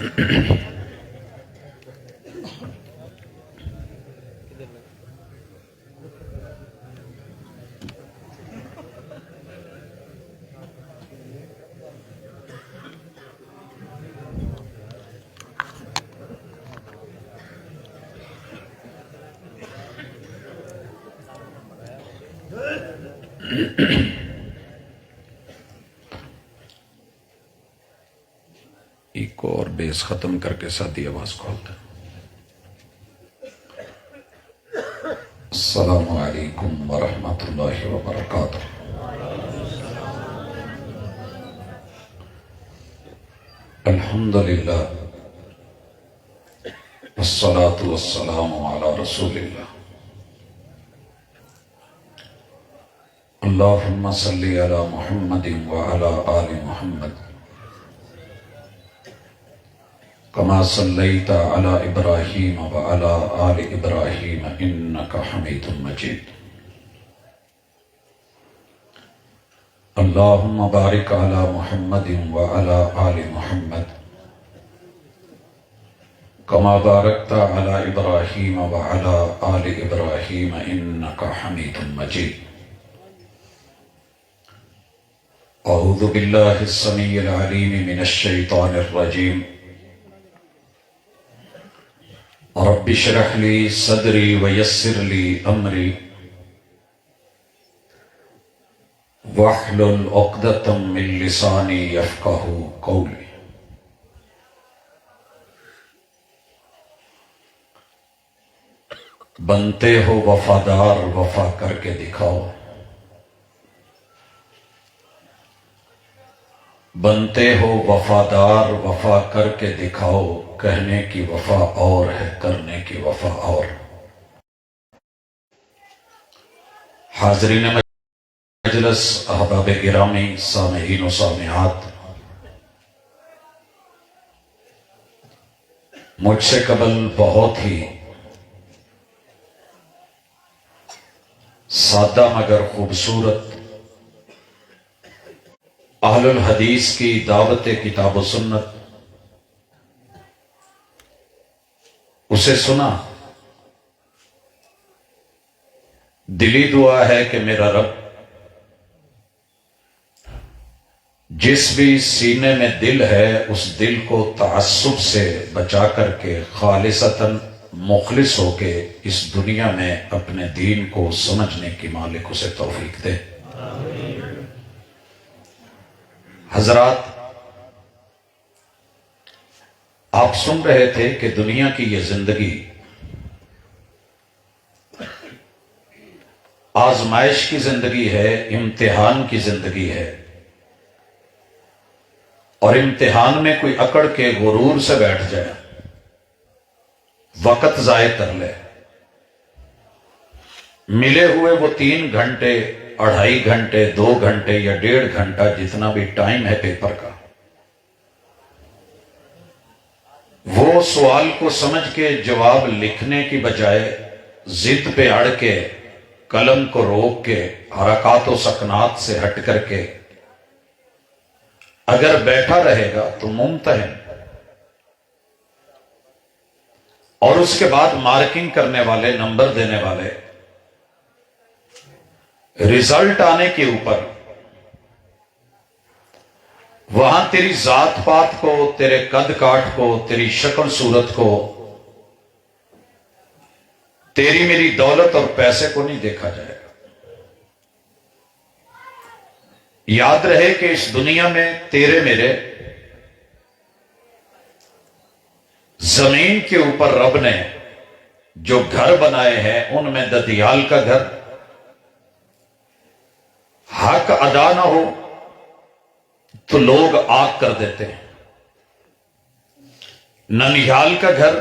ایک اور بیس ختم کر کے ساتھی آواز کھولتا. السلام علیکم ورحمۃ اللہ وبرکاتہ. الحمد للہ والصلاة والسلام علی رسول اللہ. اللہم صلی علی محمد وعلی آل محمد کما صلیت علی ابراہیم وعلی آل ابراہیم انک حمید مجید. اللہم بارک علی محمد وعلی آل محمد کما بارکت علی ابراہیم وعلی آل ابراہیم انک حمید مجید. اعوذ باللہ السمیع العلیم من الشیطان الرجیم. رب اشرح لی صدری ویسر لی امری واحلل عقدۃ من لسانی یفقہوا قولی. بنتے ہو وفادار وفا کر کے دکھاؤ. بنتے ہو وفادار وفا کر کے دکھاؤ. کہنے کی وفا اور ہے کرنے کی وفا اور. حاضرین مجلس، احباب گرامی، سامعین و سامعات، مجھ سے قبل بہت ہی سادہ مگر خوبصورت اہل الحدیث کی دعوت کتاب و سنت اسے سنا. دلی دعا ہے کہ میرا رب جس بھی سینے میں دل ہے اس دل کو تعصب سے بچا کر کے خالصتاً مخلص ہو کے اس دنیا میں اپنے دین کو سمجھنے کی مالک اسے توفیق دے. حضرات، آپ سن رہے تھے کہ دنیا کی یہ زندگی آزمائش کی زندگی ہے، امتحان کی زندگی ہے. اور امتحان میں کوئی اکڑ کے غرور سے بیٹھ جائے، وقت ضائع کر لے، ملے ہوئے وہ 3 گھنٹے، 2.5 گھنٹے، 2 گھنٹے یا 1.5 گھنٹہ جتنا بھی ٹائم ہے پیپر کا، وہ سوال کو سمجھ کے جواب لکھنے کی بجائے ضد پہ اڑ کے، قلم کو روک کے، حرکات و سکنات سے ہٹ کر کے اگر بیٹھا رہے گا تو ممتحن، اور اس کے بعد مارکنگ کرنے والے، نمبر دینے والے، رزلٹ آنے کے اوپر وہاں تیری ذات پات کو، تیرے قد کاٹ کو، تیری شکل صورت کو، تیری میری دولت اور پیسے کو نہیں دیکھا جائے گا. یاد رہے کہ اس دنیا میں تیرے میرے زمین کے اوپر رب نے جو گھر بنائے ہیں ان میں ددیال کا گھر، حق ادا نہ ہو تو لوگ آگ کر دیتے ہیں. ننیال کا گھر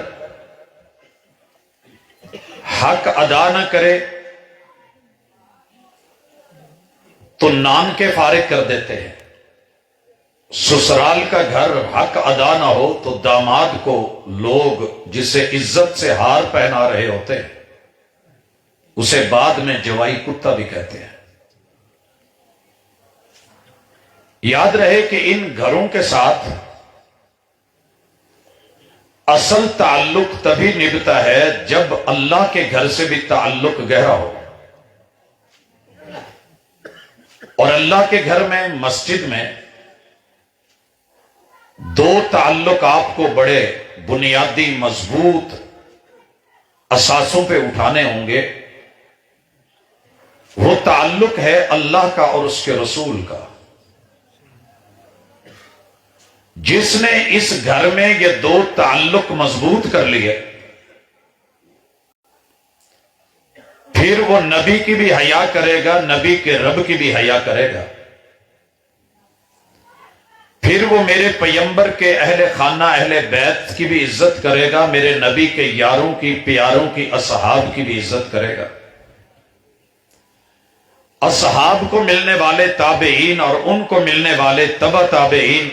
حق ادا نہ کرے تو نان کے فارغ کر دیتے ہیں. سسرال کا گھر حق ادا نہ ہو تو داماد کو لوگ جسے عزت سے ہار پہنا رہے ہوتے ہیں اسے بعد میں جوائی کتا بھی کہتے ہیں. یاد رہے کہ ان گھروں کے ساتھ اصل تعلق تبھی نبھتا ہے جب اللہ کے گھر سے بھی تعلق گہرا ہو. اور اللہ کے گھر میں، مسجد میں دو تعلق آپ کو بڑے بنیادی مضبوط اساسوں پہ اٹھانے ہوں گے. وہ تعلق ہے اللہ کا اور اس کے رسول کا. جس نے اس گھر میں یہ دو تعلق مضبوط کر لیے، پھر وہ نبی کی بھی حیا کرے گا، نبی کے رب کی بھی حیا کرے گا. پھر وہ میرے پیمبر کے اہل خانہ اہل بیت کی بھی عزت کرے گا، میرے نبی کے یاروں کی، پیاروں کی، اصحاب کی بھی عزت کرے گا. اصحاب کو ملنے والے تابعین اور ان کو ملنے والے تبع تابعین،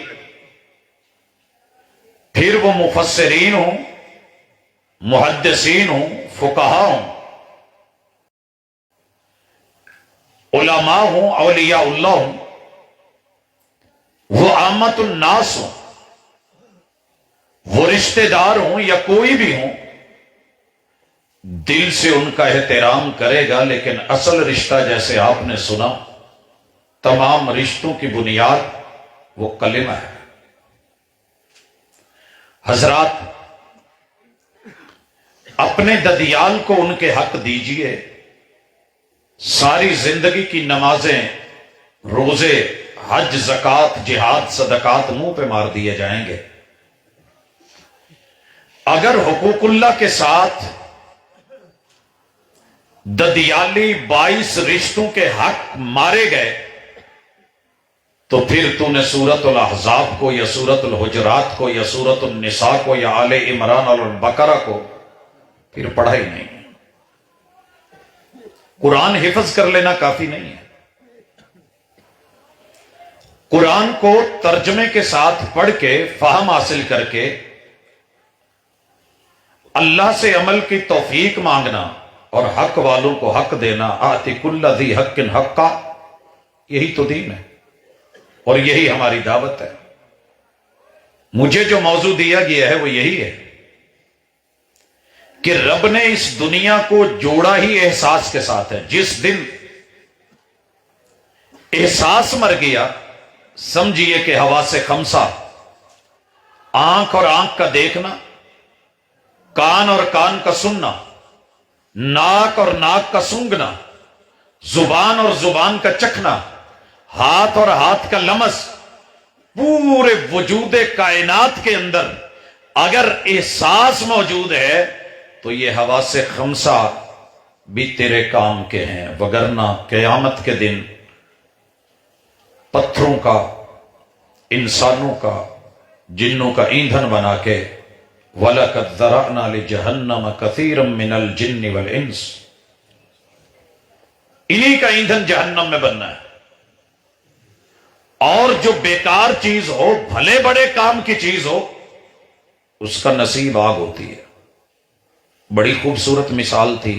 پھر وہ مفسرین ہوں، محدثین ہوں، فقہا ہوں، علماء ہوں، اولیاء اللہ ہوں، وہ عامت الناس ہوں، وہ رشتہ دار ہوں یا کوئی بھی ہوں، دل سے ان کا احترام کرے گا. لیکن اصل رشتہ، جیسے آپ نے سنا، تمام رشتوں کی بنیاد وہ کلمہ ہے. حضرات، اپنے ددیال کو ان کے حق دیجئے. ساری زندگی کی نمازیں، روزے، حج، زکوٰۃ، جہاد، صدقات منہ پہ مار دیے جائیں گے. اگر حقوق اللہ کے ساتھ ددیالی 22 رشتوں کے حق مارے گئے تو پھر تو نے سورۃ الاحزاب کو یا سورۃ الحجرات کو یا سورۃ النساء کو یا آل عمران اور البقرہ کو پھر پڑھا ہی نہیں. قرآن حفظ کر لینا کافی نہیں ہے. قرآن کو ترجمے کے ساتھ پڑھ کے، فہم حاصل کر کے، اللہ سے عمل کی توفیق مانگنا اور حق والوں کو حق دینا. آتی کل ذی حق حقا، یہی تو دین ہے اور یہی ہماری دعوت ہے. مجھے جو موضوع دیا گیا ہے وہ یہی ہے کہ رب نے اس دنیا کو جوڑا ہی احساس کے ساتھ ہے. جس دن احساس مر گیا، سمجھیے کہ حواس خمسہ، آنکھ اور آنکھ کا دیکھنا، کان اور کان کا سننا، ناک اور ناک کا سونگھنا، زبان اور زبان کا چکھنا، ہاتھ اور ہاتھ کا لمس، پورے وجود کائنات کے اندر اگر احساس موجود ہے تو یہ حواس خمسہ بھی تیرے کام کے ہیں. وگرنہ قیامت کے دن پتھروں کا، انسانوں کا، جنوں کا ایندھن بنا کے وَلَقَدْ ذَرَأْنَا لِجَهَنَّمَ كَثِيرًا مِنَ الْجِنِّ وَالْإِنسِ، انہی کا ایندھن جہنم میں بننا ہے. اور جو بیکار چیز ہو، بھلے بڑے کام کی چیز ہو، اس کا نصیب آگ ہوتی ہے. بڑی خوبصورت مثال تھی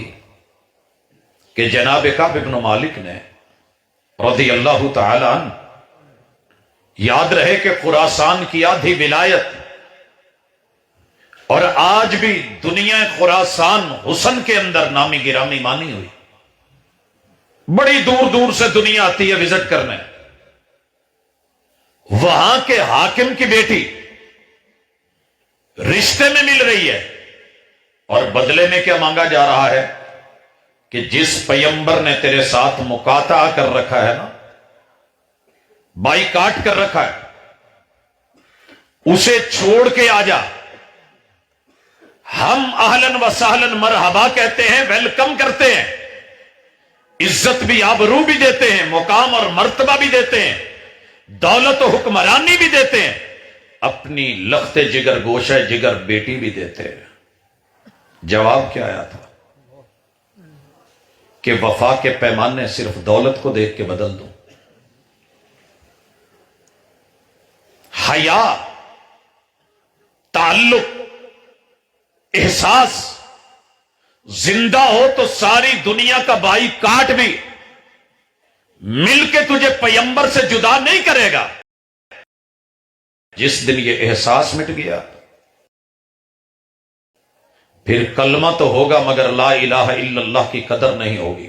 کہ جناب کعب بن مالک نے رضی اللہ تعالی عنہ، یاد رہے کہ خراسان کی آدھی ولایت اور آج بھی دنیا خراسان حسن کے اندر نامی گرامی مانی ہوئی. بڑی دور دور سے دنیا آتی ہے وزٹ کرنے. وہاں کے حاکم کی بیٹی رشتے میں مل رہی ہے اور بدلے میں کیا مانگا جا رہا ہے کہ جس پیمبر نے تیرے ساتھ مقاطعہ کر رکھا ہے نا، بائی کاٹ کر رکھا ہے، اسے چھوڑ کے آ جا. ہم اہلن و سہلن مرحبا کہتے ہیں، ویلکم کرتے ہیں، عزت بھی، آبرو بھی دیتے ہیں، مقام اور مرتبہ بھی دیتے ہیں، دولت و حکمرانی بھی دیتے ہیں، اپنی لخت جگر گوشہ جگر بیٹی بھی دیتے ہیں. جواب کیا آیا تھا کہ وفا کے پیمانے صرف دولت کو دیکھ کے بدل دوں. حیا، تعلق، احساس زندہ ہو تو ساری دنیا کا بائی کاٹ بھی مل کے تجھے پیمبر سے جدا نہیں کرے گا. جس دن یہ احساس مٹ گیا پھر کلمہ تو ہوگا مگر لا الہ الا اللہ کی قدر نہیں ہوگی.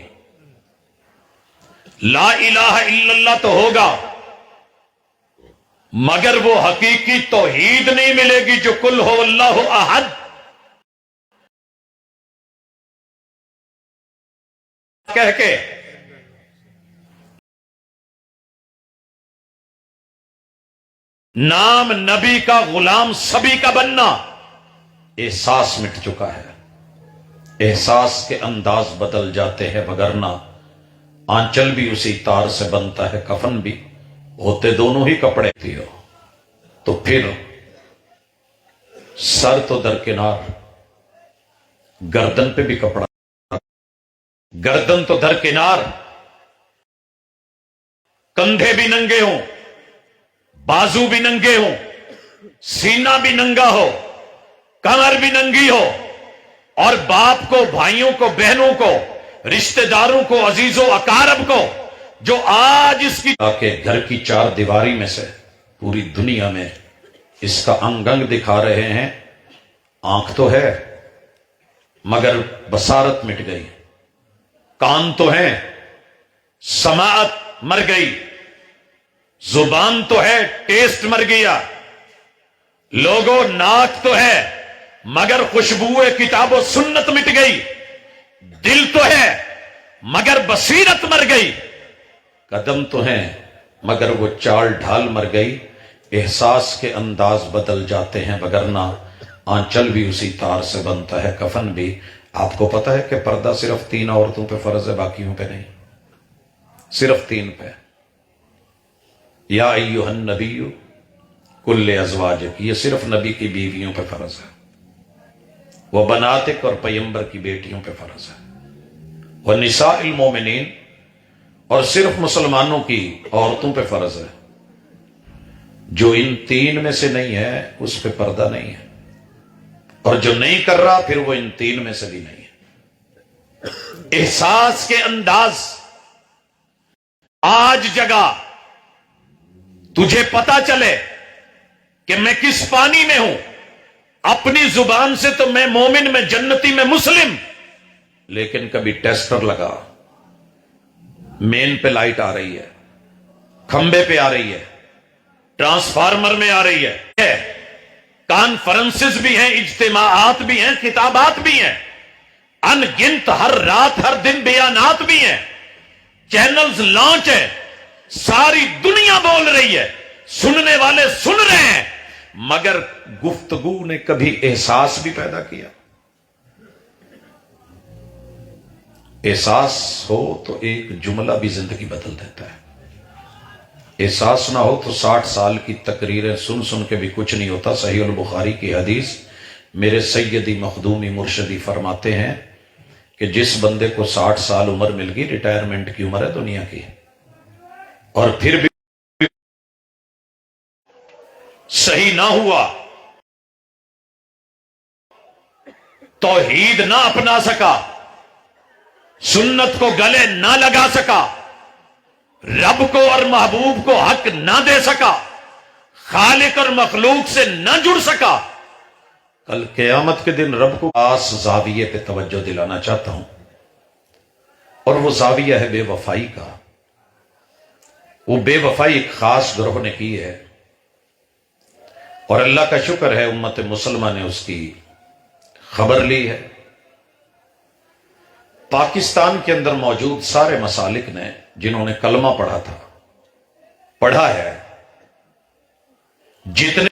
لا الہ الا اللہ تو ہوگا مگر وہ حقیقی توحید نہیں ملے گی جو کل ہو اللہ احد کہہ کے نام نبی کا غلام سبھی کا بننا احساس مٹ چکا ہے. احساس کے انداز بدل جاتے ہیں وگرنہ آنچل بھی اسی تار سے بنتا ہے، کفن بھی ہوتے دونوں ہی کپڑے تھی ہو. تو پھر سر تو درکنار، گردن پہ بھی کپڑا، گردن تو درکنار، کندھے بھی ننگے ہوں، بازو بھی ننگے ہوں، سینہ بھی ننگا ہو، کمر بھی ننگی ہو، اور باپ کو، بھائیوں کو، بہنوں کو، رشتہ داروں کو، عزیزوں اقارب کو جو آج اس کی کہ گھر کی چار دیواری میں سے پوری دنیا میں اس کا انگ انگ دکھا رہے ہیں. آنکھ تو ہے مگر بصارت مٹ گئی، کان تو ہیں سماعت مر گئی، زبان تو ہے ٹیسٹ مر گیا، لوگوں ناک تو ہے مگر خوشبو کتاب و سنت مٹ گئی، دل تو ہے مگر بصیرت مر گئی، قدم تو ہیں مگر وہ چال ڈھال مر گئی. احساس کے انداز بدل جاتے ہیں وگرنہ آنچل بھی اسی تار سے بنتا ہے، کفن بھی. آپ کو پتا ہے کہ پردہ صرف 3 عورتوں پہ فرض ہے، باقیوں پہ نہیں، صرف 3 پہ. یا ایھا النبی کل ازواجک، یہ صرف نبی کی بیویوں پہ فرض ہے. وہ بناتک اور پیمبر کی بیٹیوں پہ فرض ہے. وہ نساء المومنین، اور صرف مسلمانوں کی عورتوں پہ فرض ہے. جو ان 3 میں سے نہیں ہے اس پہ پردہ نہیں ہے، اور جو نہیں کر رہا پھر وہ ان 3 میں سے بھی نہیں ہے. احساس کے انداز آج جگہ تجھے پتا چلے کہ میں کس پانی میں ہوں. اپنی زبان سے تو میں مومن، میں جنتی، میں مسلم، لیکن کبھی ٹیسٹر لگا، مین پہ لائٹ آ رہی ہے، کھمبے پہ آ رہی ہے، ٹرانسفارمر میں آ رہی ہے، کانفرنسز بھی ہیں، اجتماعات بھی ہیں، خطابات بھی ہیں، ان گنت ہر رات ہر دن بیانات بھی ہیں، چینلز لانچ ہیں، ساری دنیا بول رہی ہے، سننے والے سن رہے ہیں، مگر گفتگو نے کبھی احساس بھی پیدا کیا؟ احساس ہو تو ایک جملہ بھی زندگی بدل دیتا ہے. احساس نہ ہو تو 60 سال کی تقریریں سن سن کے بھی کچھ نہیں ہوتا. صحیح البخاری کی حدیث، میرے سیدی مخدومی مرشدی فرماتے ہیں کہ جس بندے کو 60 سال عمر مل گئی، ریٹائرمنٹ کی عمر ہے دنیا کی، اور پھر بھی صحیح نہ ہوا، توحید نہ اپنا سکا، سنت کو گلے نہ لگا سکا، رب کو اور محبوب کو حق نہ دے سکا، خالق اور مخلوق سے نہ جڑ سکا، کل قیامت کے دن رب کو خاص زاویے پہ توجہ دلانا چاہتا ہوں، اور وہ زاویہ ہے بے وفائی کا. وہ بے وفائی ایک خاص گروہ نے کی ہے، اور اللہ کا شکر ہے امت مسلمہ نے اس کی خبر لی ہے. پاکستان کے اندر موجود سارے مسالک نے جنہوں نے کلمہ پڑھا تھا، پڑھا ہے، جتنے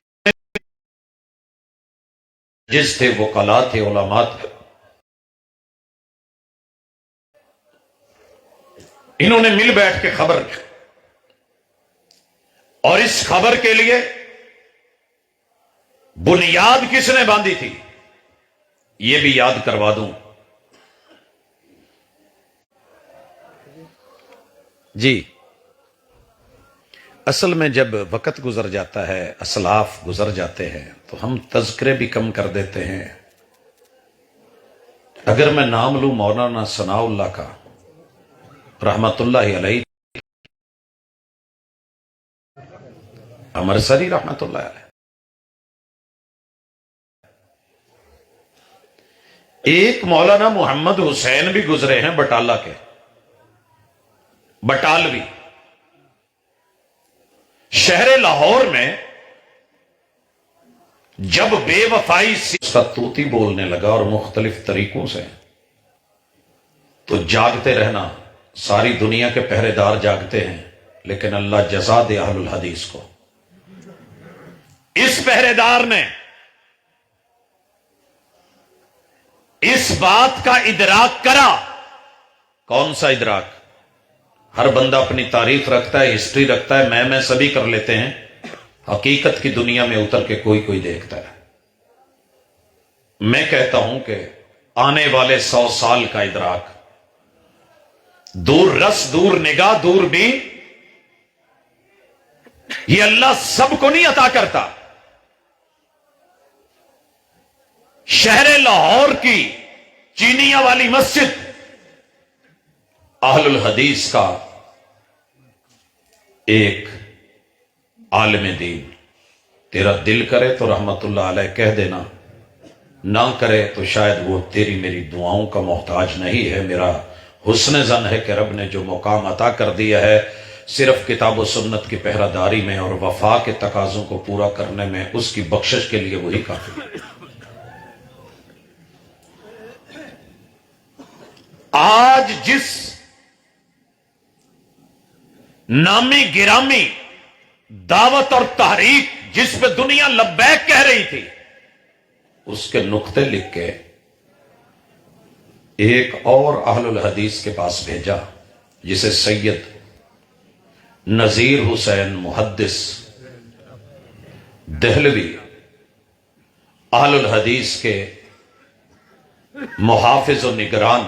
جس تھے، وکلاء تھے، علماء تھے، انہوں نے مل بیٹھ کے خبر کی. اور اس خبر کے لیے بنیاد کس نے باندھی تھی یہ بھی یاد کروا دوں. جی، اصل میں جب وقت گزر جاتا ہے، اسلاف گزر جاتے ہیں، تو ہم تذکرے بھی کم کر دیتے ہیں. اگر میں نام لوں مولانا ثناء اللہ کا رحمت اللہ علیہ، امرسری رحمت اللہ علیہ، ایک مولانا محمد حسین بھی گزرے ہیں بٹالہ کے، بٹالوی، شہر لاہور میں جب بے وفائی سے اس کا طوطی بولنے لگا اور مختلف طریقوں سے، تو جاگتے رہنا، ساری دنیا کے پہرے دار جاگتے ہیں لیکن اللہ جزا دے اہل الحدیث کو۔ اس پہرے دار نے اس بات کا ادراک کرا۔ کون سا ادراک؟ ہر بندہ اپنی تاریخ رکھتا ہے، ہسٹری رکھتا ہے، میں سبھی کر لیتے ہیں، حقیقت کی دنیا میں اتر کے کوئی دیکھتا ہے۔ میں کہتا ہوں کہ آنے والے 100 سال کا ادراک، دور رس، دور نگاہ، دور بین، یہ اللہ سب کو نہیں عطا کرتا۔ شہر لاہور کی چینیا والی مسجد اہل الحدیث کا ایک عالم دین، تیرا دل کرے تو رحمت اللہ علیہ کہہ دینا، نہ کرے تو شاید وہ تیری میری دعاؤں کا محتاج نہیں ہے۔ میرا حسن ظن ہے کہ رب نے جو مقام عطا کر دیا ہے صرف کتاب و سنت کی پہرہ داری میں اور وفا کے تقاضوں کو پورا کرنے میں، اس کی بخشش کے لیے وہی کافی ہے۔ آج جس نامی گرامی دعوت اور تحریک جس پہ دنیا لبیک کہہ رہی تھی، اس کے نقطے لکھ کے ایک اور اہل الحدیث کے پاس بھیجا، جسے سید نذیر حسین محدث دہلوی، اہل الحدیث کے محافظ و نگران،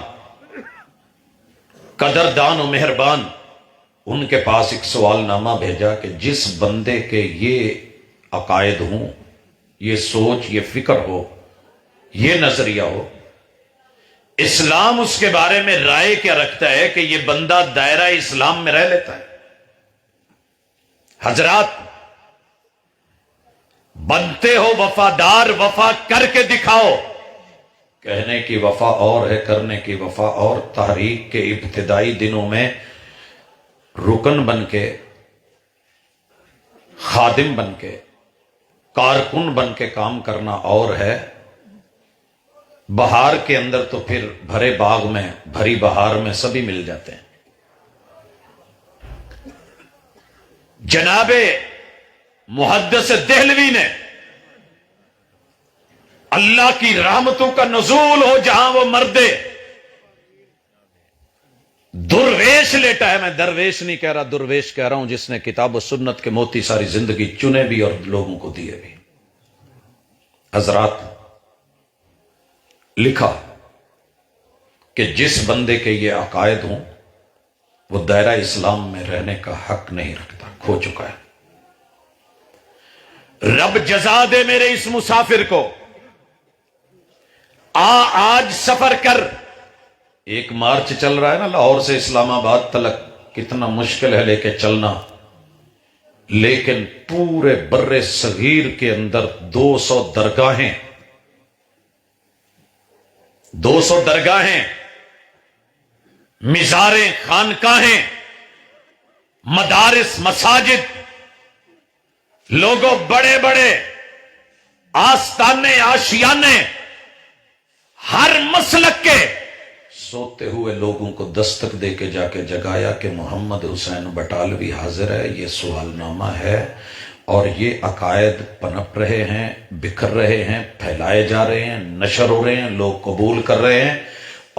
قدردان و مہربان، ان کے پاس ایک سوال نامہ بھیجا کہ جس بندے کے یہ عقائد ہوں، یہ سوچ، یہ فکر ہو، یہ نظریہ ہو، اسلام اس کے بارے میں رائے کیا رکھتا ہے کہ یہ بندہ دائرہ اسلام میں رہ لیتا ہے؟ حضرات، بنتے ہو وفادار، وفا کر کے دکھاؤ۔ کہنے کی وفا اور ہے، کرنے کی وفا اور۔ تحریک کے ابتدائی دنوں میں رکن بن کے، خادم بن کے، کارکن بن کے کام کرنا اور ہے، بہار کے اندر تو پھر بھرے باغ میں، بھری بہار میں سبھی مل جاتے ہیں۔ جناب محدث دہلوی نے اللہ کی رحمتوں کا نزول ہو جہاں وہ مردے، درویش لیٹا ہے، میں درویش نہیں کہہ رہا، درویش کہہ رہا ہوں جس نے کتاب و سنت کے موتی ساری زندگی چنے بھی اور لوگوں کو دیے بھی۔ حضرات، لکھا کہ جس بندے کے یہ عقائد ہوں وہ دائرہ اسلام میں رہنے کا حق نہیں رکھتا، کھو چکا ہے۔ رب جزا دے میرے اس مسافر کو، آج سفر کر۔ ایک مارچ چل رہا ہے نا لاہور سے اسلام آباد تلک، کتنا مشکل ہے لے کے چلنا، لیکن پورے بر صغیر کے اندر 200 درگاہیں، 200 درگاہیں، مزاریں، خانقاہیں، مدارس، مساجد، لوگوں بڑے بڑے آستانے، آشیانے، ہر مسلک کے سوتے ہوئے لوگوں کو دستک دے کے جا کے جگایا کہ محمد حسین بٹالوی حاضر ہے، یہ سوال نامہ ہے، اور یہ عقائد پنپ رہے ہیں، بکھر رہے ہیں، پھیلائے جا رہے ہیں، نشر ہو رہے ہیں، لوگ قبول کر رہے ہیں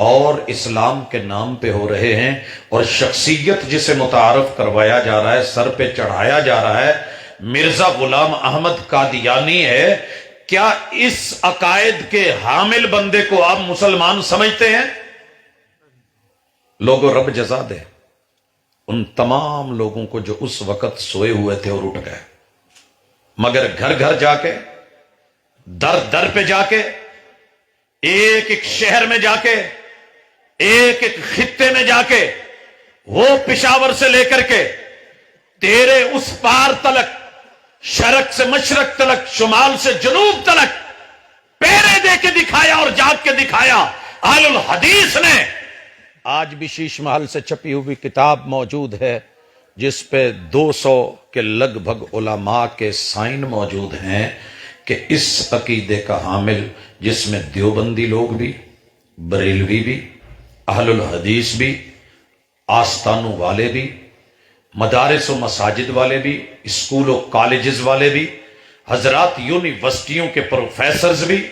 اور اسلام کے نام پہ ہو رہے ہیں، اور شخصیت جسے متعارف کروایا جا رہا ہے، سر پہ چڑھایا جا رہا ہے، مرزا غلام احمد قادیانی ہے۔ کیا اس عقائد کے حامل بندے کو آپ مسلمان سمجھتے ہیں؟ لوگوں، رب جزا دے ان تمام لوگوں کو جو اس وقت سوئے ہوئے تھے اور اٹھ گئے، مگر گھر گھر جا کے، در در پہ جا کے، ایک ایک شہر میں جا کے، ایک ایک خطے میں جا کے، وہ پشاور سے لے کر کے تیرے اس پار تلک، شرق سے مشرق تلک، شمال سے جنوب تلک پیرے دے کے دکھایا اور جاگ کے دکھایا. اہل الحدیث نے آج بھی شیش محل سے چھپی ہوئی کتاب موجود ہے جس پہ 200 کے لگ بھگ علماء کے سائن موجود ہیں کہ اس عقیدے کا حامل، جس میں دیوبندی لوگ بھی، بریلوی بھی، اہل الحدیث بھی، آستانوں والے بھی، مدارس و مساجد والے بھی، اسکول و کالجز والے بھی، حضرات یونیورسٹیوں کے پروفیسرز بھی،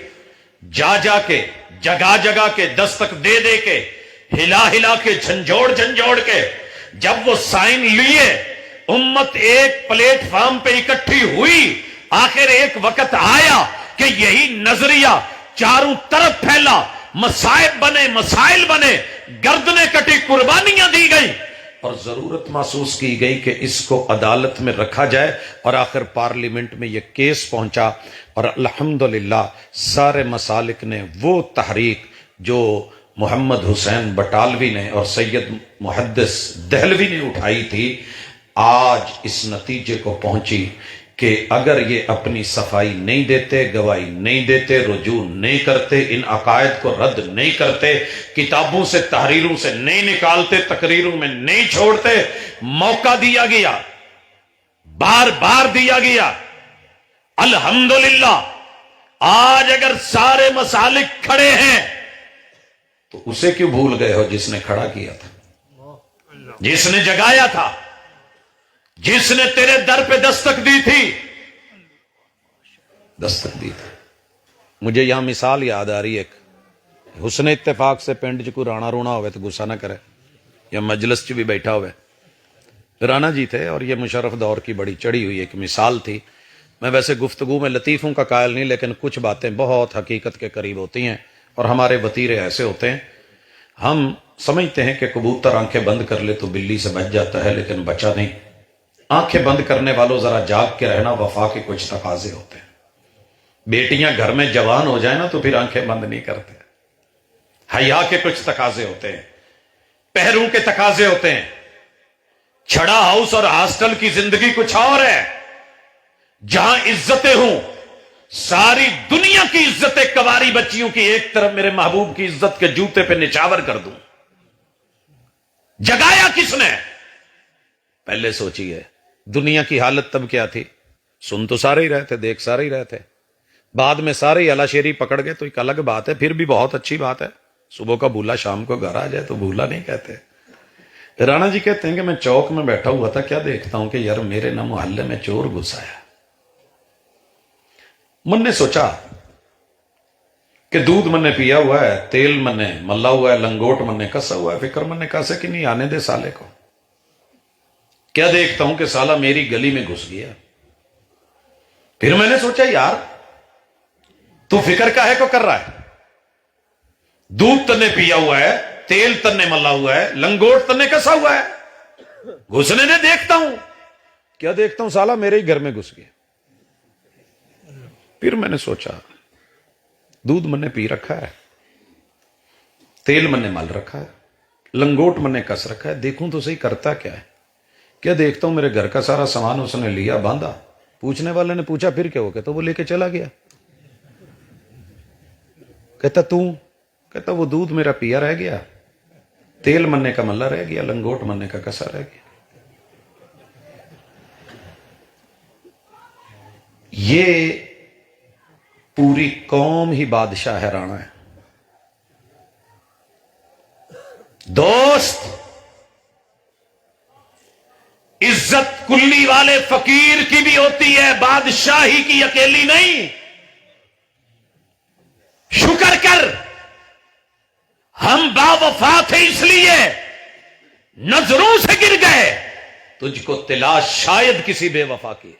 جا جا کے جگہ جگہ کے دستک دے دے کے ہلا ہلا کے جھنجھوڑ جھنجھوڑ کے جب وہ سائن لیے، امت ایک پلیٹ فارم پہ اکٹھی ہوئی. آخر ایک وقت آیا کہ یہی نظریہ چاروں طرف پھیلا، مصائب بنے، مسائل بنے، گردنیں کٹی، قربانیاں دی گئی، اور ضرورت محسوس کی گئی کہ اس کو عدالت میں رکھا جائے. اور آخر پارلیمنٹ میں یہ کیس پہنچا، اور الحمدللہ سارے مسالک نے وہ تحریک جو محمد حسین بٹالوی نے اور سید محدث دہلوی نے اٹھائی تھی، آج اس نتیجے کو پہنچی کہ اگر یہ اپنی صفائی نہیں دیتے، گواہی نہیں دیتے، رجوع نہیں کرتے، ان عقائد کو رد نہیں کرتے، کتابوں سے تحریروں سے نہیں نکالتے، تقریروں میں نہیں چھوڑتے، موقع دیا گیا، بار بار دیا گیا. الحمدللہ آج اگر سارے مسالک کھڑے ہیں تو اسے کیوں بھول گئے ہو جس نے کھڑا کیا تھا، جس نے جگایا تھا، جس نے تیرے در پہ دستک دی تھی، دستک دی تھی. مجھے یہاں مثال یاد آ رہی ہے، ایک حسن اتفاق سے پنڈ چ کوئی رانا رونا ہوئے تو غصہ نہ کرے، یا مجلس چ بھی بیٹھا ہوئے. رانا جی تھے اور یہ مشرف دور کی بڑی چڑھی ہوئی ایک مثال تھی. میں ویسے گفتگو میں لطیفوں کا قائل نہیں، لیکن کچھ باتیں بہت حقیقت کے قریب ہوتی ہیں اور ہمارے وتیرے ایسے ہوتے ہیں. ہم سمجھتے ہیں کہ کبوتر آنکھیں بند کر لے تو بلی سے بچ جاتا ہے، لیکن بچا نہیں. آنکھیں بند کرنے والوں ذرا جاگ کے رہنا، وفا کے کچھ تقاضے ہوتے ہیں. بیٹیاں گھر میں جوان ہو جائیں نا تو پھر آنکھیں بند نہیں کرتے. حیا کے کچھ تقاضے ہوتے ہیں، پہروں کے تقاضے ہوتے ہیں. چھڑا ہاؤس اور ہاسٹل کی زندگی کچھ اور ہے، جہاں عزتیں ہوں. ساری دنیا کی عزتیں کواری بچیوں کی ایک طرف، میرے محبوب کی عزت کے جوتے پہ نچاور کر دوں. جگایا کس نے؟ پہلے سوچئے دنیا کی حالت تب کیا تھی. سن تو سارے ہی رہے تھے، دیکھ سارے ہی رہے تھے. بعد میں سارے ہی اعلی شیری پکڑ گئے تو ایک الگ بات ہے، پھر بھی بہت اچھی بات ہے. صبح کا بھولا شام کو گھر آ جائے تو بھولا نہیں کہتے. رانا جی کہتے ہیں کہ میں چوک میں بیٹھا ہوا تھا، کیا دیکھتا ہوں کہ یار میرے نہ محلے میں چور گھس آیا. من نے سوچا کہ دودھ من نے پیا ہوا ہے، تیل من نے ملا ہوا ہے، لنگوٹ من نے کسا ہوا ہے. فکر من نے کہا سے کہ نہیں آنے دے سالے کو. کیا دیکھتا ہوں کہ سالہ میری گلی میں گھس گیا. پھر میں نے سوچا یار تو فکر کاہے کو کر رہا ہے؟ دودھ تنے پیا ہوا ہے، تیل تنے ملا ہوا ہے، لنگوٹ تنے کسا ہوا ہے، گھسنے نے دیکھتا ہوں. کیا دیکھتا ہوں؟ سالہ میرے ہی گھر میں گھس گیا. پھر میں نے سوچا دودھ من نے پی رکھا ہے، تیل من نے مل رکھا ہے، لنگوٹ من نے کس رکھا ہے، دیکھوں تو صحیح کرتا کیا ہے. کیا دیکھتا ہوں میرے گھر کا سارا سامان اس نے لیا، باندھا. پوچھنے والے نے پوچھا پھر کیا ہو گیا؟ تو وہ لے کے چلا گیا. کہتا وہ دودھ میرا پیا رہ گیا، تیل مننے کا ملا رہ گیا، لنگوٹ مننے کا کسا رہ گیا. یہ پوری قوم ہی بادشاہ حیرانہ ہے. دوست، عزت کلی والے فقیر کی بھی ہوتی ہے، بادشاہی کی اکیلی نہیں. شکر کر ہم با وفا تھے، اس لیے نظروں سے گر گئے. تجھ کو تلاش شاید کسی بے وفا کی.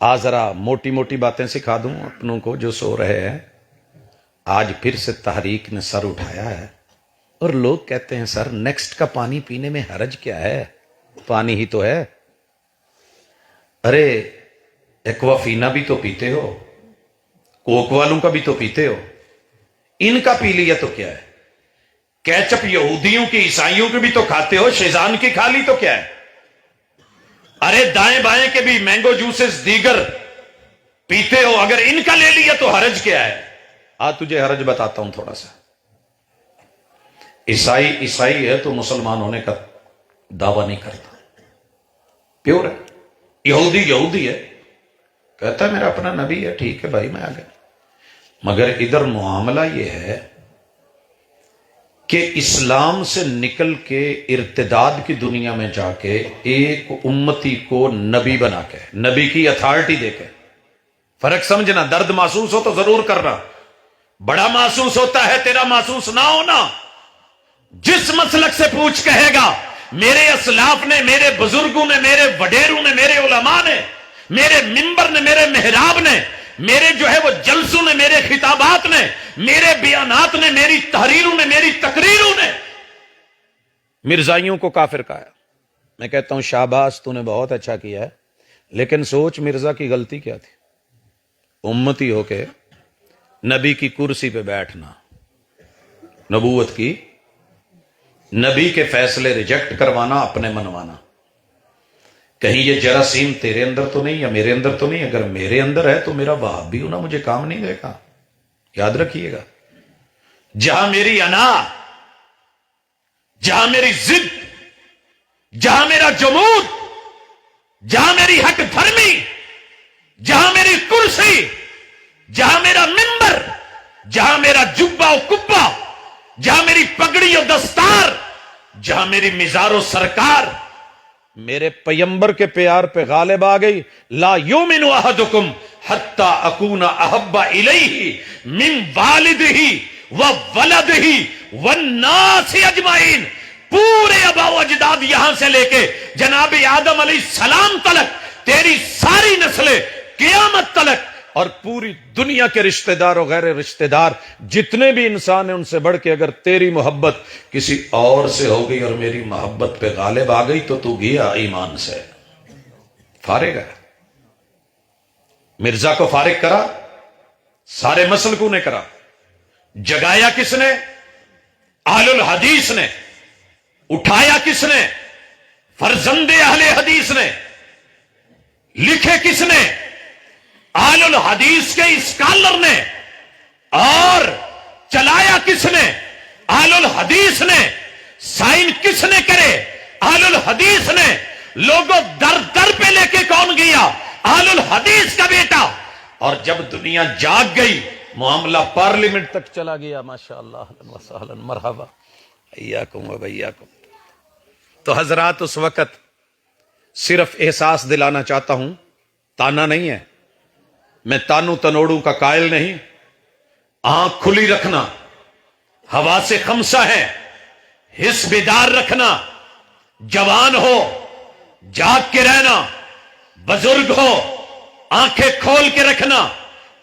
ذرا موٹی موٹی باتیں سکھا دوں اپنوں کو جو سو رہے ہیں. آج پھر سے تحریک نے سر اٹھایا ہے اور لوگ کہتے ہیں سر نیکسٹ کا پانی پینے میں حرج کیا ہے، پانی ہی تو ہے. ارے ایکوافینا بھی تو پیتے ہو، کوک والوں کا بھی تو پیتے ہو، ان کا پی لیا تو کیا ہے. کیچپ یہودیوں کی عیسائیوں کی بھی تو کھاتے ہو، شیزان کی کھا لی تو کیا ہے. ارے دائیں بائیں کے بھی مینگو جوسز دیگر پیتے ہو، اگر ان کا لے لیا تو حرج کیا ہے. آج تجھے حرج بتاتا ہوں تھوڑا سا. عیسائی ہے تو مسلمان ہونے کا دعویٰ نہیں کرتا، پیور ہے. یہودی ہے، کہتا ہے میرا اپنا نبی ہے، ٹھیک ہے بھائی میں آ گیا. مگر ادھر معاملہ یہ ہے کہ اسلام سے نکل کے ارتداد کی دنیا میں جا کے ایک امتی کو نبی بنا کے، نبی کی اتھارٹی دے کے. فرق سمجھنا، درد محسوس ہو تو ضرور کرنا. بڑا محسوس ہوتا ہے تیرا محسوس نہ ہونا. جس مسلک سے پوچھ کہے گا میرے اسلاف نے، میرے بزرگوں نے، میرے وڈیروں نے، میرے علماء نے، میرے منبر نے، میرے محراب نے، میرے جو ہے وہ جلسوں نے، میرے خطابات نے، میرے بیانات نے، میری تحریروں نے، میری تقریروں نے مرزائیوں کو کافر کہا. میں کہتا ہوں شاباش، تو نے بہت اچھا کیا ہے، لیکن سوچ مرزا کی غلطی کیا تھی؟ امتی ہو کے نبی کی کرسی پہ بیٹھنا، نبوت کی، نبی کے فیصلے ریجیکٹ کروانا، اپنے منوانا. کہیں یہ جراثیم تیرے اندر تو نہیں یا میرے اندر تو نہیں؟ اگر میرے اندر ہے تو میرا وہابی ہونا مجھے کام نہیں دے گا. یاد رکھیے گا، جہاں میری انا، جہاں میری ضد، جہاں میرا جمود، جہاں میری حق دھرمی، جہاں میری کرسی، جہاں میرا منبر، جہاں میرا جبہ و کبہ، جہاں میری پگڑی و دستار، جہاں میری مزار و سرکار میرے پیمبر کے پیار پہ غالب آ گئی. لا یؤمن احدکم حتی اکون احب الیہ من والدہ وولدہ والناس اجمعین. پورے آباء و اجداد یہاں سے لے کے جناب آدم علیہ السلام تلک، تیری ساری نسلیں قیامت تلک، اور پوری دنیا کے رشتہ دار و غیر رشتہ دار جتنے بھی انسان ہیں ان سے بڑھ کے اگر تیری محبت کسی اور سے ہو گئی اور میری محبت پہ غالب آ گئی تو گیا ایمان سے، فارغ ہے. مرزا کو فارغ کرا، سارے مسلکوں نے کرا. جگایا کس نے؟ اہل الحدیث نے. اٹھایا کس نے؟ فرزند اہل حدیث نے. لکھے کس نے؟ اہل الحدیث کے اسکالر نے. اور چلایا کس نے؟ اہل الحدیث نے. سائن کس نے کرے؟ اہل الحدیث نے. لوگوں در در پہ لے کے کون گیا؟ اہل الحدیث کا بیٹا. اور جب دنیا جاگ گئی معاملہ پارلیمنٹ تک چلا گیا. ماشاءاللہ، اہلا وسہلا، مرحبا، ایاکم و بیاکم. تو حضرات اس وقت صرف احساس دلانا چاہتا ہوں، تانا نہیں ہے، میں تانو تنوڑوں کا قائل نہیں. آنکھ کھلی رکھنا، ہوا سے خمسہ ہے، حس بیدار رکھنا. جوان ہو جاگ کے رہنا، بزرگ ہو آنکھیں کھول کے رکھنا،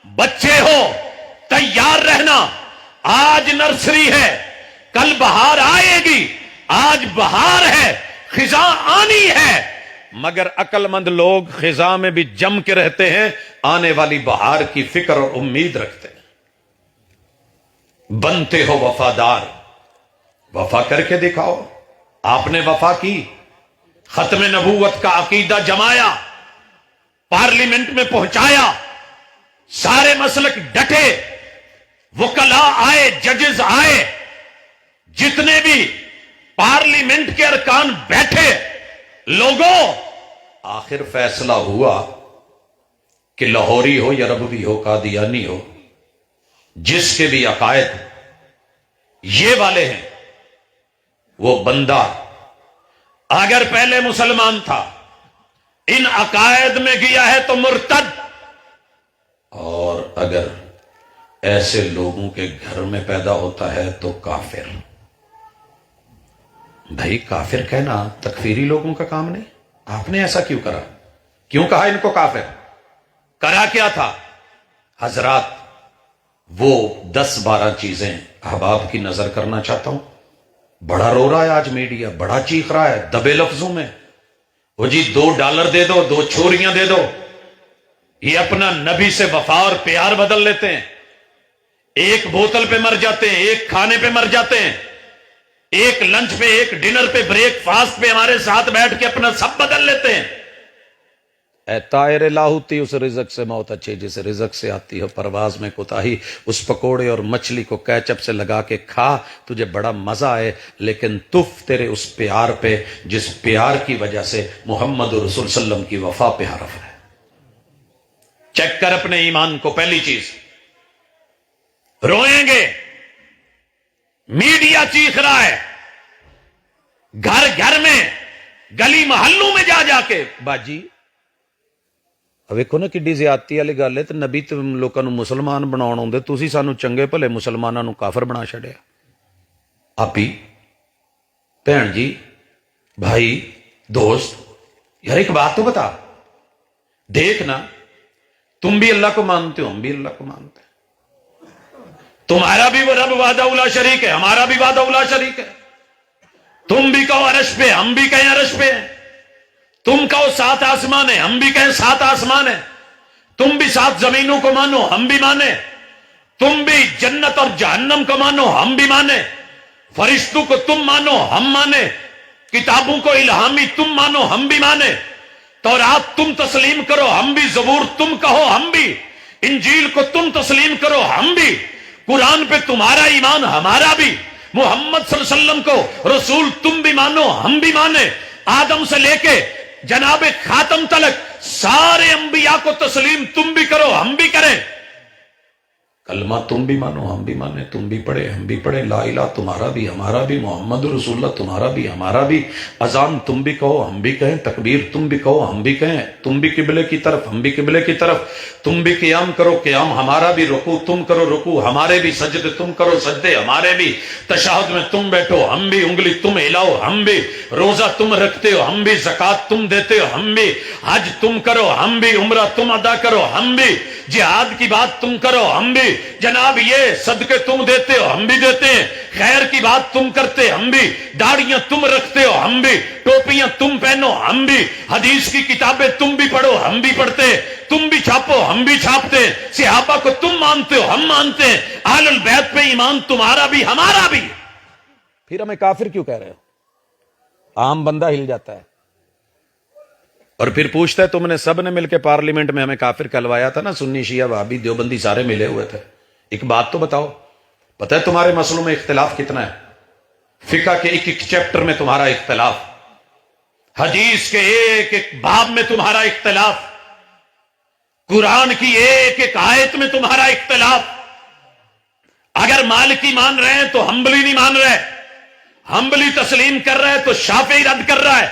بچے ہو تیار رہنا. آج نرسری ہے، کل بہار آئے گی. آج بہار ہے، خزاں آنی ہے، مگر عقل مند لوگ خزاں میں بھی جم کے رہتے ہیں، آنے والی بہار کی فکر اور امید رکھتے ہیں. بنتے ہو وفادار، وفا کر کے دکھاؤ. آپ نے وفا کی، ختم نبوت کا عقیدہ جمایا، پارلیمنٹ میں پہنچایا، سارے مسلک ڈٹے، وکلاء آئے، ججز آئے، جتنے بھی پارلیمنٹ کے ارکان بیٹھے. لوگوں آخر فیصلہ ہوا کہ لاہوری ہو یا ربوی ہو، قادیانی ہو، جس کے بھی عقائد یہ والے ہیں، وہ بندہ اگر پہلے مسلمان تھا ان عقائد میں گیا ہے تو مرتد، اور اگر ایسے لوگوں کے گھر میں پیدا ہوتا ہے تو کافر. بھائی کافر کہنا تکفیری لوگوں کا کام نہیں. آپ نے ایسا کیوں کرا؟ کیوں کہا ان کو کافر؟ کرا کیا تھا؟ حضرات وہ 10-12 چیزیں احباب کی نظر کرنا چاہتا ہوں. بڑا رو رہا ہے آج میڈیا، بڑا چیخ رہا ہے دبے لفظوں میں، وہ جی $2 دے دو، 2 چھوریاں دے دو. یہ اپنا نبی سے وفا اور پیار بدل لیتے ہیں. ایک بوتل پہ مر جاتے ہیں، ایک کھانے پہ مر جاتے ہیں، ایک لنچ پہ، ایک ڈنر پہ، بریک فاسٹ پہ ہمارے ساتھ بیٹھ کے اپنا سب بدل لیتے ہیں. اے طائر لاہوتی اس رزق سے موت اچھی جس رزق سے آتی ہو پرواز میں کوتاہی، اس پکوڑے اور مچھلی کو کیچپ سے لگا کے کھا تجھے بڑا مزہ آئے، لیکن تف تیرے اس پیار پہ جس پیار کی وجہ سے محمد رسول صلی اللہ علیہ وسلم کی وفا پہ حرف ہے۔ چیک کر اپنے ایمان کو۔ پہلی چیز، روئیں گے، میڈیا چیخ رہا ہے، گھر گھر میں گلی محلوں میں جا جا کے باجی ویکھو نا کڈی زیادتی والی گل ہے، تے نبی تے لوکاں نوں مسلمان بناون اوندے، تسی سانو چنگے بھلے مسلماناں نوں کافر بنا چھڈیا۔ آپی، بہن جی، بھائی، دوست، یار ایک بات تو بتا، دیکھنا تم بھی اللہ کو مانتے ہو، ہم بھی اللہ کو مانتے ہیں، تمہارا بھی وہ رب وحدہ لا شریک ہے، ہمارا بھی وحدہ لا شریک ہے، تم بھی کہو عرش پہ، ہم بھی کہیں عرش پہ ہیں، تم کہو 7 آسمان ہیں، ہم بھی کہیں 7 آسمان ہیں، تم بھی 7 زمینوں کو مانو، ہم بھی مانے، تم بھی جنت اور جہنم کو مانو، ہم بھی مانے، فرشتوں کو تم مانو، ہم مانے، کتابوں کو الہامی تم مانو، ہم بھی مانے، تورات تم تسلیم کرو، ہم بھی، زبور تم کہو، ہم بھی، انجیل کو تم تسلیم کرو، ہم بھی، قرآن پہ تمہارا ایمان ہمارا بھی، محمد صلی اللہ علیہ وسلم کو رسول تم بھی مانو، ہم بھی مانے، آدم سے لے کے جناب خاتم تلک سارے انبیاء کو تسلیم تم بھی کرو، ہم بھی کریں، کلمہ تم بھی مانو، ہم بھی مانے، تم بھی پڑھے، ہم بھی پڑھے، لا الہ تمہارا بھی ہمارا بھی، محمد رسول اللہ تمہارا بھی ہمارا بھی، اذان تم بھی کہو، ہم بھی کہیں، تکبیر تم بھی کہو، ہم بھی کہیں، تم بھی قبلے کی طرف، ہم بھی قبلے کی طرف، تم بھی قیام کرو، قیام ہمارا بھی، رکوع تم کرو، رکوع ہمارے بھی، سجدے تم کرو، سجدے ہمارے بھی، تشہد میں تم بیٹھو، ہم بھی، انگلی تم ہلاؤ، ہم بھی، روزہ تم رکھتے ہو، ہم بھی، زکوٰۃ تم دیتے ہو، ہم بھی، حج تم کرو، ہم بھی، عمرہ تم ادا کرو، ہم بھی، جہاد کی بات تم کرو، ہم بھی، جناب یہ صدقے تم دیتے ہو، ہم بھی دیتے ہیں، خیر کی بات تم کرتے، ہم بھی، داڑیاں تم رکھتے ہو، ہم بھی، ٹوپیاں تم پہنو، ہم بھی، حدیث کی کتابیں تم بھی پڑھو، ہم بھی پڑھتے ہیں، تم بھی چھاپو، ہم بھی چھاپتے ہیں، صحابہ کو تم مانتے ہو، ہم مانتے ہیں، اہل البیت پہ ایمان تمہارا بھی ہمارا بھی، پھر ہمیں کافر کیوں کہہ رہے ہو؟ عام بندہ ہل جاتا ہے اور پھر پوچھتا ہے تم نے سب نے مل کے پارلیمنٹ میں ہمیں کافر کہلوایا تھا نا، سنی شیعہ وہابی دیوبندی سارے ملے ہوئے تھے، ایک بات تو بتاؤ، پتہ ہے تمہارے مسئلوں میں اختلاف کتنا ہے؟ فقہ کے ایک ایک چیپٹر میں تمہارا اختلاف، حدیث کے ایک ایک باب میں تمہارا اختلاف، قرآن کی ایک ایک آیت میں تمہارا اختلاف، اگر مالکی مان رہے ہیں تو حنبلی نہیں مان رہے، حنبلی تسلیم کر رہا ہے تو شافعی رد کر رہا ہے،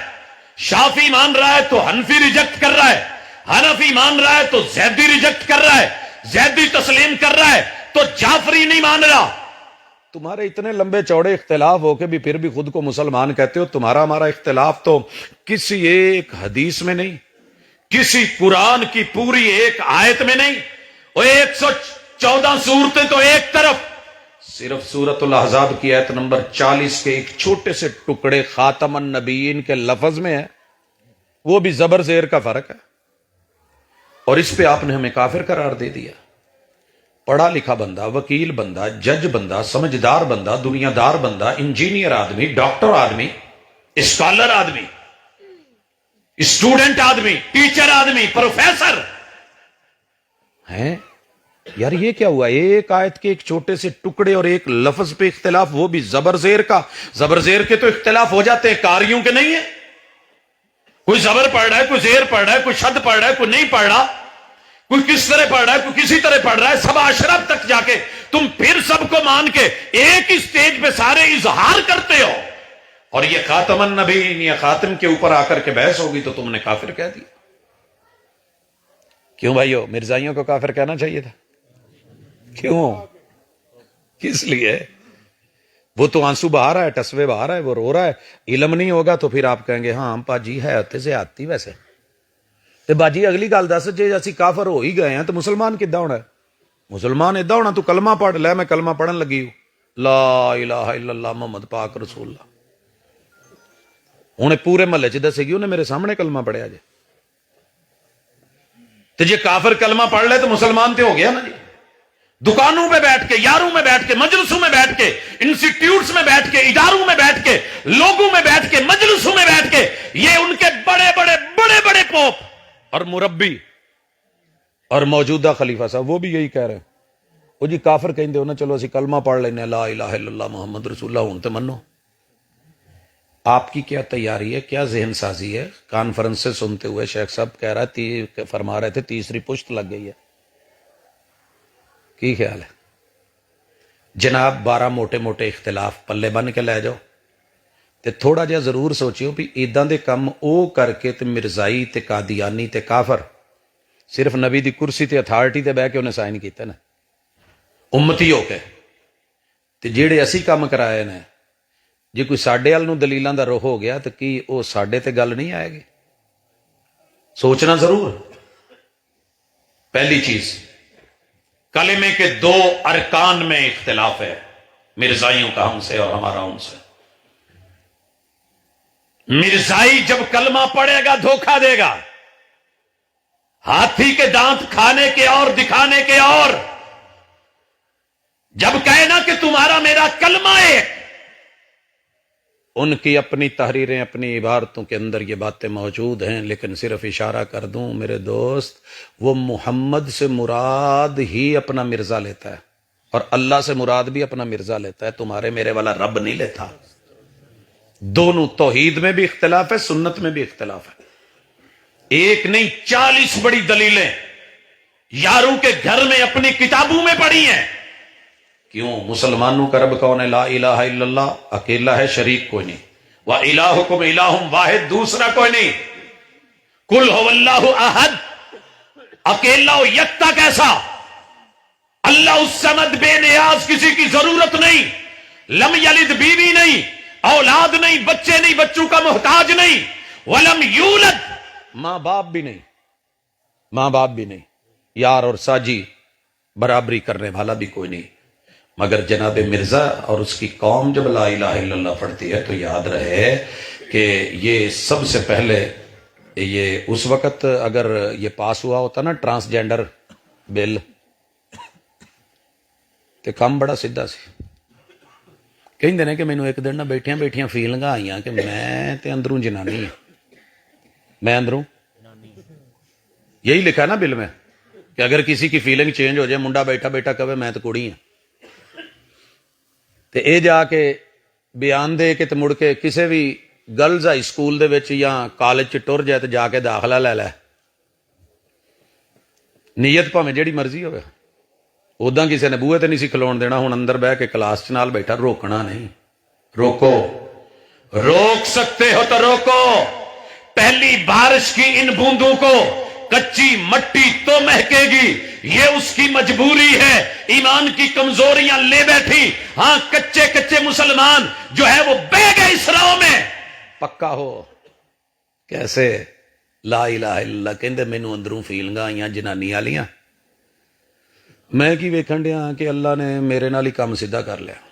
شافعی مان رہا ہے تو حنفی ریجیکٹ کر رہا ہے، حنفی مان رہا ہے تو زیدی ریجیکٹ کر رہا ہے، زیدی تسلیم کر رہا ہے تو جعفری نہیں مان رہا۔ تمہارے اتنے لمبے چوڑے اختلاف ہو کے بھی پھر بھی خود کو مسلمان کہتے ہو، تمہارا ہمارا اختلاف تو کسی ایک حدیث میں نہیں، کسی قرآن کی پوری ایک آیت میں نہیں، وہ 114 صورتیں تو ایک طرف، صرف سورۃ الاحزاب کی آیت نمبر 40 کے ایک چھوٹے سے ٹکڑے خاتم النبیین کے لفظ میں ہے، وہ بھی زبر زیر کا فرق ہے، اور اس پہ آپ نے ہمیں کافر قرار دے دیا۔ پڑھا لکھا بندہ، وکیل بندہ، جج بندہ، سمجھدار بندہ، دنیا دار بندہ، انجینئر آدمی، ڈاکٹر آدمی، اسکالر آدمی، اسٹوڈنٹ آدمی، ٹیچر آدمی، پروفیسر ہیں، یار یہ کیا ہوا؟ ایک آیت کے ایک چھوٹے سے ٹکڑے اور ایک لفظ پہ اختلاف، وہ بھی زبر زیر کا۔ زبر زیر کے تو اختلاف ہو جاتے ہیں، کاریوں کے نہیں ہے، کوئی زبر پڑھ رہا ہے، کوئی زیر پڑھ رہا ہے، کوئی شد پڑھ رہا ہے، کوئی نہیں پڑھ رہا، کوئی کس طرح پڑھ رہا ہے، کوئی کسی طرح پڑھ رہا ہے، سب اشرف تک جا کے تم پھر سب کو مان کے ایک ہی سٹیج پہ سارے اظہار کرتے ہو، اور یہ خاتم النبیین یا خاتم کے اوپر آ کر کے بحث ہوگی تو تم نے کافر کہہ دیا۔ کیوں بھائیو؟ مرزائیوں کو کافر کہنا چاہیے تھا، کیوں؟ کس لیے؟ وہ تو آنسو بہا رہا ہے، ٹسوے بہا رہا ہے، وہ رو رہا ہے، علم نہیں ہوگا تو پھر آپ کہیں گے ہاں پاجی ہے ہوتے سے آتی ویسے تے باجی اگلی گل دس، جے اسی کافر ہو ہی گئے ہیں تو مسلمان کداں ہونا ہے؟ مسلمان اداں ہونا، تو کلمہ پڑھ لے، میں کلمہ پڑھن لگی ہوں، لا الہ الا اللہ محمد پاک رسول اللہ، انہیں پورے محلے چ دسے گی انہیں میرے سامنے کلمہ پڑھیا جے، تو جے کافر کلمہ پڑھ لے تو مسلمان تے ہو گیا نا جی۔ دکانوں میں بیٹھ کے، یاروں میں بیٹھ کے، مجلسوں میں بیٹھ کے، انسٹیٹیوٹس میں بیٹھ کے، اداروں میں بیٹھ کے، لوگوں میں بیٹھ کے، مجلسوں میں بیٹھ کے، یہ ان کے بڑے بڑے بڑے بڑے پوپ اور مربی اور موجودہ خلیفہ صاحب وہ بھی یہی کہہ رہے ہیں، وہ جی کافر کہندے ہو نا، چلو اسی کلمہ پڑھ لینے لا الہ الا اللہ محمد رسول اللہ ہوں تے منو۔ آپ کی کیا تیاری ہے، کیا ذہن سازی ہے؟ کانفرنس سے سنتے ہوئے شیخ صاحب کہہ رہا فرما رہے تھے تیسری پشت لگ گئی ہے، کی خیال ہے؟ جناب 12 موٹے موٹے اختلاف پلے بن کے لے جاؤ تے تھوڑا جہا ضرور سوچیو بھی ایداں دے کم او کر کے تے مرزائی تے قادیانی تے کافر صرف نبی دی کرسی تے اتھارٹی تے بہ کے انہیں سائن کیتے نا امتی ہو کے، تے جیڑے اسی کام کرائے نے جی کوئی ساڈے ال نو دلیلاں دا رخ ہو گیا تو کی او ساڈے تے گل نہیں آئے گی؟ سوچنا ضرور۔ پہلی چیز، کلمے کے 2 ارکان میں اختلاف ہے، مرزائیوں کا ہم سے اور ہمارا ان سے۔ مرزائی جب کلمہ پڑھے گا دھوکہ دے گا، ہاتھی کے دانت کھانے کے اور دکھانے کے اور، جب کہنا کہ تمہارا میرا کلمہ ہے، ان کی اپنی تحریریں اپنی عبارتوں کے اندر یہ باتیں موجود ہیں، لیکن صرف اشارہ کر دوں میرے دوست، وہ محمد سے مراد ہی اپنا مرزا لیتا ہے اور اللہ سے مراد بھی اپنا مرزا لیتا ہے، تمہارے میرے والا رب نہیں لیتا۔ دونوں توحید میں بھی اختلاف ہے، سنت میں بھی اختلاف ہے، ایک نہیں 40 بڑی دلیلیں یاروں کے گھر میں اپنی کتابوں میں پڑھی ہیں۔ کیوں؟ مسلمانوں کا رب کون ہے؟ لا الہ الا اللہ، اکیلا ہے، شریک کوئی نہیں۔ وَإِلَٰهُكُمْ إِلَٰهٌ واحد، دوسرا کوئی نہیں۔ قُلْ هُوَ اللَّهُ أَحَدٌ، اکیلا و یکتا کیسا؟ اللہ الصمد، بے نیاز، کسی کی ضرورت نہیں، لم یلد، بیوی نہیں، اولاد نہیں، بچے نہیں، بچوں کا محتاج نہیں، ولم یولد، ماں باپ بھی نہیں، ماں باپ بھی نہیں، یار اور ساجی برابری کرنے والا بھی کوئی نہیں، مگر جناب مرزا اور اس کی قوم جب لا الہ الا اللہ پڑھتی ہے تو یاد رہے کہ یہ سب سے پہلے یہ اس وقت اگر یہ پاس ہوا ہوتا نا ٹرانسجینڈر بل تے کام بڑا سیدھا سی۔ کہندے نے کہ مینوں ایک دن نہ بیٹھیاں بیٹھیاں فیلنگاں آئیاں کہ میں تے اندروں جنانی ہوں، میں اندروں، یہی لکھا ہے نا بل میں کہ اگر کسی کی فیلنگ چینج ہو جائے، منڈا بیٹھا بیٹھا کہے میں تو کڑی ہوں، تے اے جا کے بیان دے کے تے مڑ کے کسے بھی گرلز ہائی سکول دے وچ یا کالج چ ٹر جائے تے جا کے داخلہ لے لے، نیت بھاویں جیڑی مرضی ہوئے، ادا کسی نے بوہے تے نہیں سی کھلون دینا، ہن اندر بہ کے کلاس چ نال بیٹھا، روکنا نہیں۔ روکو، روک سکتے ہو تو روکو۔ پہلی بارش کی ان بوندوں کو کچی مٹی تو مہکے گی، یہ اس کی مجبوری ہے، ایمان کی کمزوریاں لے بیٹھی۔ ہاں کچے کچے مسلمان جو ہے وہ بہ گئے اس راہ میں، پکا ہو کیسے؟ لا الہ الا اللہ کہندے مینوں اندروں فیلنگاں آئیاں جنانی والیاں، میں کی ویکھن ڈیا کہ اللہ نے میرے نال ہی کام سیدھا کر لیا۔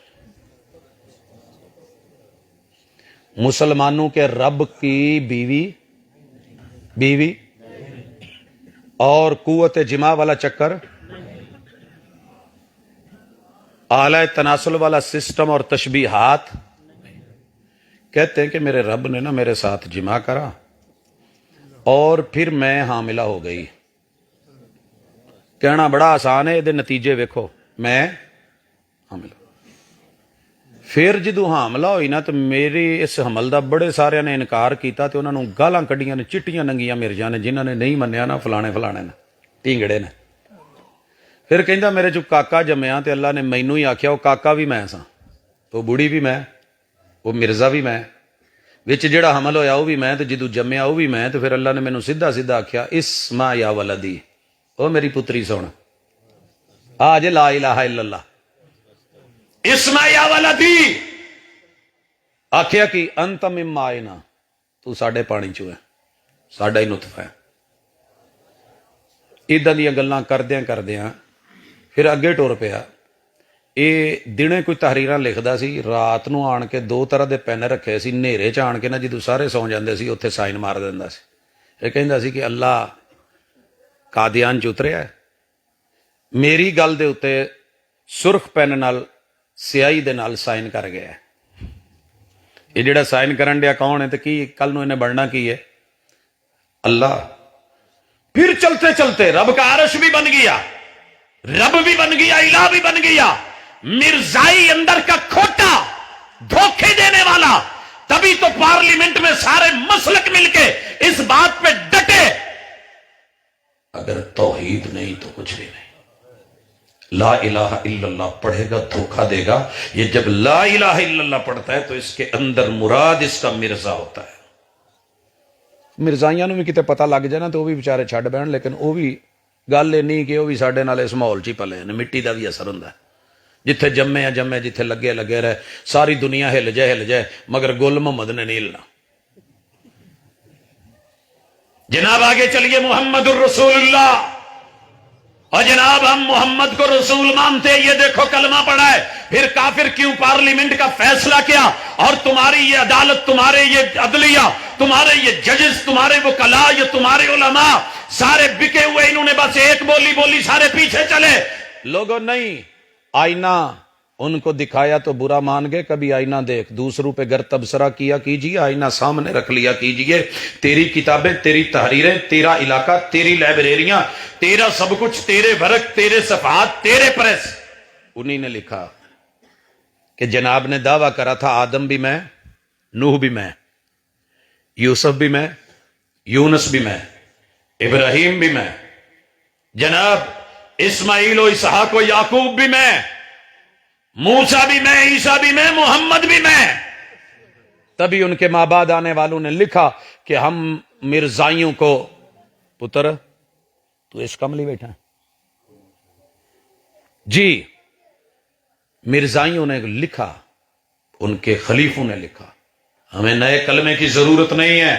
مسلمانوں کے رب کی بیوی اور قوت جماع والا چکر، اعلی تناسل والا سسٹم اور تشبیہات، کہتے ہیں کہ میرے رب نے نا میرے ساتھ جماع کرا اور پھر میں حاملہ ہو گئی۔ کہنا بڑا آسان ہے، یہ نتیجے ویکھو، میں حاملہ، پھر جدو حاملہ ہوئی نا تو میری اس حمل دا بڑے سارے نے انکار کیتا تے انہوں نے گالاں کڈیاں نے، چٹیاں ننگیاں مرجاں نے، جنہوں نے نہیں منیا نا فلانے فلانے نے، ٹینگڑے نے۔ پھر کہندا میرے جو کاکا جمیا تے اللہ نے مینوں ہی آکھیا وہ کاکا بھی میں سا، وہ بوڑھی بھی میں، وہ مرزا بھی میں، وچ جڑا حمل ہویا وہ بھی میں، تے جدو جمیا وہ بھی میں، تے پھر اللہ نے مینوں سیدھا سیدھا آکھیا اسما یا ولدی، او میری پتری سن، آج لا الہ الا اللہ، اسما یا ولدی، آخیا کہ انت من مائنا، تو ساڈے پانی چو ہے، ساڈا ہی نطفہ ہے۔ ادھر دیا گلاں کردیاں کردیاں پھر اگے ٹر پیا۔ یہ دنے کوئی تحریراں لکھدا سی، رات نو آن کے 2 طرح دے پین رکھے سی، نیرے چ آن کے نا جدو سارے سو جاندے سی اتنے سائن مار دیندا سی۔ یہ کہندا سی کہ اللہ قادیان چ اتریا ہے، میری گل دے اتے سرخ پین نال سیاہی دے نال سائن کر گیا ہے۔ یہ جڑا سائن کرن دیا کون ہے تے کی کل نو انہیں بڑھنا کی ہے؟ اللہ۔ پھر چلتے چلتے رب کا عرش بھی بن گیا، رب بھی بن گیا، الہ بھی بن گیا، مرزائی اندر کا کھوٹا، دھوکے دینے والا۔ تبھی تو پارلیمنٹ میں سارے مسلک مل کے اس بات پہ ڈٹے، اگر توحید نہیں تو کچھ بھی نہیں۔ لا الہ الا اللہ پڑھے گا دھوکہ دے گا۔ یہ جب لا الہ الا اللہ پڑھتا ہے تو اس کے اندر مراد اس کا مرزا ہوتا ہے۔ مرزائیاں نو بھی کتے پتہ لگ جائے نا تو وہ بھی بیچارے چھڈ بہن، لیکن وہ بھی گل یہ نہیں کہ وہ بھی ساڈے نال اس ماحول چ ہی پلے نے، مٹی دا بھی اثر ہوندا ہے۔ جتھے جمے جمے، جتھے لگے لگے رہے، ساری دنیا ہل جائے، مگر گل محمد نے نہیں ہلنا۔ جناب آگے چلیے، محمد الرسول اللہ، اور جناب ہم محمد کو رسول مانتے ہیں۔ یہ دیکھو کلمہ پڑھا ہے، پھر کافر کیوں؟ پارلیمنٹ کا فیصلہ کیا، اور تمہاری یہ عدالت، تمہارے یہ عدلیہ، تمہارے یہ ججز، تمہارے وکلاء، یہ تمہارے علماء سارے بکے ہوئے، انہوں نے بس ایک بولی بولی، سارے پیچھے چلے۔ لوگوں نہیں، آئینہ ان کو دکھایا تو برا مان گئے، کبھی آئینہ دیکھ، دوسروں پہ گر تبصرہ کیا کیجیے، آئینہ سامنے رکھ لیا کیجیے۔ تیری کتابیں، تیری تحریریں، تیرا علاقہ، تیری لائبریریاں، تیرا سب کچھ، تیرے ورق، تیرے صفحات، تیرے پریس، انہی نے لکھا کہ جناب نے دعویٰ کرا تھا آدم بھی میں، نوح بھی میں، یوسف بھی میں، یونس بھی میں، ابراہیم بھی میں، جناب اسماعیل و اسحاق و یعقوب بھی میں، موسیٰ بھی میں، عیسیٰ بھی میں، محمد بھی میں۔ تبھی ان کے ماں بعد آنے والوں نے لکھا کہ ہم مرزائیوں کو، پتر تو اس کملی بیٹھا ہے جی، مرزائیوں نے لکھا، ان کے خلیفوں نے لکھا، ہمیں نئے کلمے کی ضرورت نہیں ہے،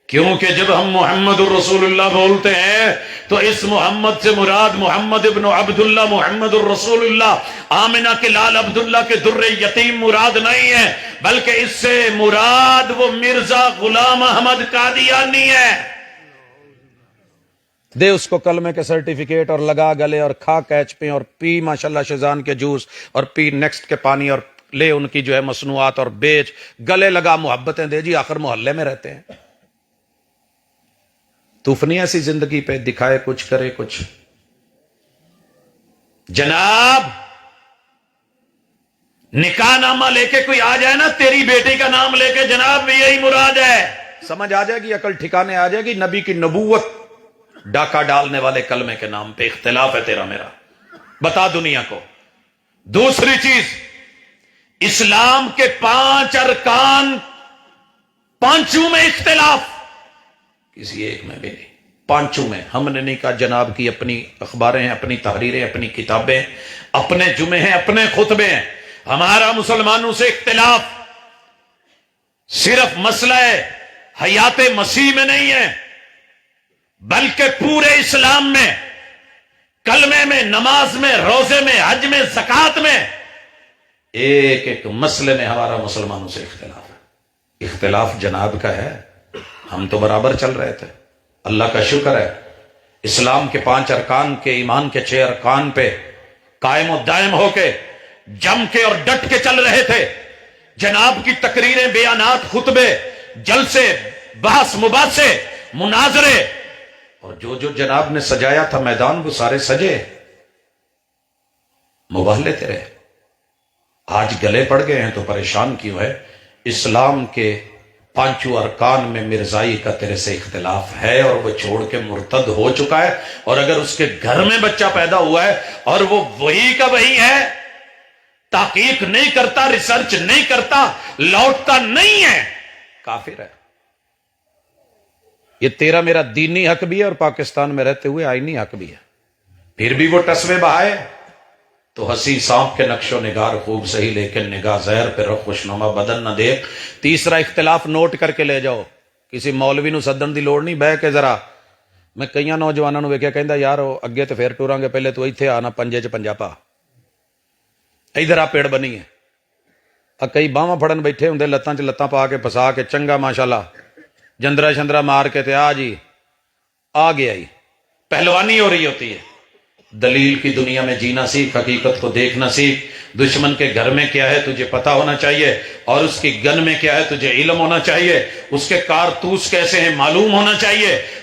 کیونکہ جب ہم محمد الرسول اللہ بولتے ہیں تو اس محمد سے مراد محمد ابن عبداللہ، محمد الرسول اللہ، آمنہ کے لال عبداللہ کے در یتیم مراد نہیں ہے، بلکہ اس سے مراد وہ مرزا غلام احمد قادیانی ہے۔ دے اس کو کلمے کے سرٹیفکیٹ اور لگا گلے اور کھا کیچ پہ اور پی ماشاءاللہ شیزان کے جوس اور پی نیکسٹ کے پانی اور لے ان کی جو ہے مصنوعات اور بیچ، گلے لگا محبتیں دے جی، آخر محلے میں رہتے ہیں۔ توفنی ایسی زندگی پہ دکھائے کچھ، کرے کچھ۔ جناب نکاح نامہ لے کے کوئی آ جائے نا، تیری بیٹی کا نام لے کے، جناب یہی مراد ہے، سمجھ آ جائے گی، عقل ٹھکانے آ جائے گی۔ نبی کی نبوت ڈاکہ ڈالنے والے کلمے کے نام پہ اختلاف ہے تیرا میرا، بتا دنیا کو۔ دوسری چیز، اسلام کے 5 ارکان، پانچوں میں اختلاف، کسی ایک میں بھی نہیں، پانچوں میں۔ ہم نے نہیں کہا، جناب کی اپنی اخباریں ہیں، اپنی تحریریں، اپنی کتابیں، اپنے جمعے ہیں، اپنے خطبے ہیں۔ ہمارا مسلمانوں سے اختلاف صرف مسئلہ حیات مسیح میں نہیں ہے، بلکہ پورے اسلام میں، کلمے میں، نماز میں، روزے میں، حج میں، زکوٰۃ میں، ایک ایک مسئلے میں ہمارا مسلمانوں سے اختلاف ہے۔ اختلاف جناب کا ہے، ہم تو برابر چل رہے تھے، اللہ کا شکر ہے، اسلام کے 5 ارکان کے، ایمان کے 6 ارکان پہ قائم و دائم ہو کے، جم کے اور ڈٹ کے چل رہے تھے۔ جناب کی تقریریں، بیانات، خطبے، جلسے، بحث مباحثے، مناظرے، اور جو جناب نے سجایا تھا میدان وہ سارے سجے، مباہلے تیرے۔ آج گلے پڑ گئے ہیں تو پریشان کیوں ہے؟ اسلام کے 5 ارکان میں مرزائی کا تیرے سے اختلاف ہے، اور وہ چھوڑ کے مرتد ہو چکا ہے، اور اگر اس کے گھر میں بچہ پیدا ہوا ہے اور وہ وہی کا وہی ہے، تحقیق نہیں کرتا، ریسرچ نہیں کرتا، لوٹتا نہیں ہے، کافر ہے۔ یہ تیرا میرا دینی حق بھی ہے اور پاکستان میں رہتے ہوئے آئینی حق بھی ہے۔ پھر بھی وہ ٹسوے بہائے تو ہنسی سانپ کے نقش و نگار خوب سہی، لیکن نگاہ زہر پہ رخ خوشنما بدن نہ دیکھ۔ تیسرا اختلاف نوٹ کر کے لے جاؤ، کسی مولوی نو سدن دی لوڑ نہیں، بہ کے ذرا۔ میں کئی نوجوانوں نو ویکھیا، کہندا یار اگے تے پھر ٹوراں گے، پہلے تو ایتھے آنا پنجے چ پنجا پا، ادھر آ پیڑ بنی ہے۔ کئی باواں پھڑن بیٹھے ہوندے، لتاں چ لتاں پا کے پھسا کے، چنگا ماشاءاللہ جندرا شندرا مار کے تے آ جی آ گیا ہی، پہلوانی ہو رہی ہوتی ہے۔ دلیل کی دنیا میں جینا سیکھ، حقیقت کو دیکھنا سیکھ۔ دشمن کے گھر میں کیا ہے تجھے پتا ہونا چاہیے، اور اس کی گن میں کیا ہے تجھے علم ہونا چاہیے، اس کے کارتوس کیسے ہیں معلوم ہونا چاہیے۔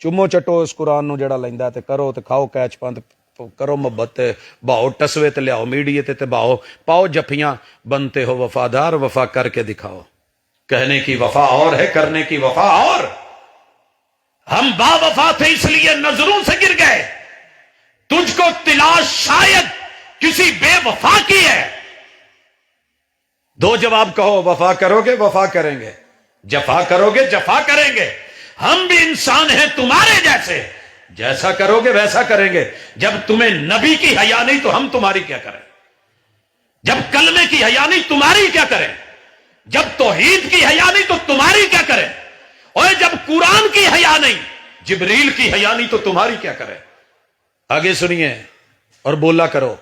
ਚੁੰਮੋ ਚੱਟੋ ਇਸ ਕੁਰਾਨ ਨੂੰ ਜਿਹੜਾ ਲੈਂਦਾ ਤੇ ਕਰੋ ਤੇ ਖਾਓ ਕੈਚ ਪੰਦ کرو محبت باؤ ٹسوے تے لیاؤ میڈیے تے باؤ پاؤ جفیاں بنتے ہو وفادار وفا کر کے دکھاؤ کہنے کی وفا اور ہے کرنے کی وفا اور ہم با وفا تھے اس لیے نظروں سے گر گئے تجھ کو تلاش شاید کسی بے وفا کی ہے دو جواب کہو وفا کرو گے وفا کریں گے جفا کرو گے جفا کریں گے ہم بھی انسان ہیں تمہارے جیسے جیسا کرو گے ویسا کریں گے جب تمہیں نبی کی حیا نہیں تو ہم تمہاری کیا کریں جب کلمے کی حیا نہیں تمہاری کیا کریں جب توحید کی حیا نہیں تو تمہاری کیا کریں اور جب قرآن کی حیا نہیں جبریل کی حیا نہیں تو تمہاری کیا کریں آگے سنیے اور بولا کرو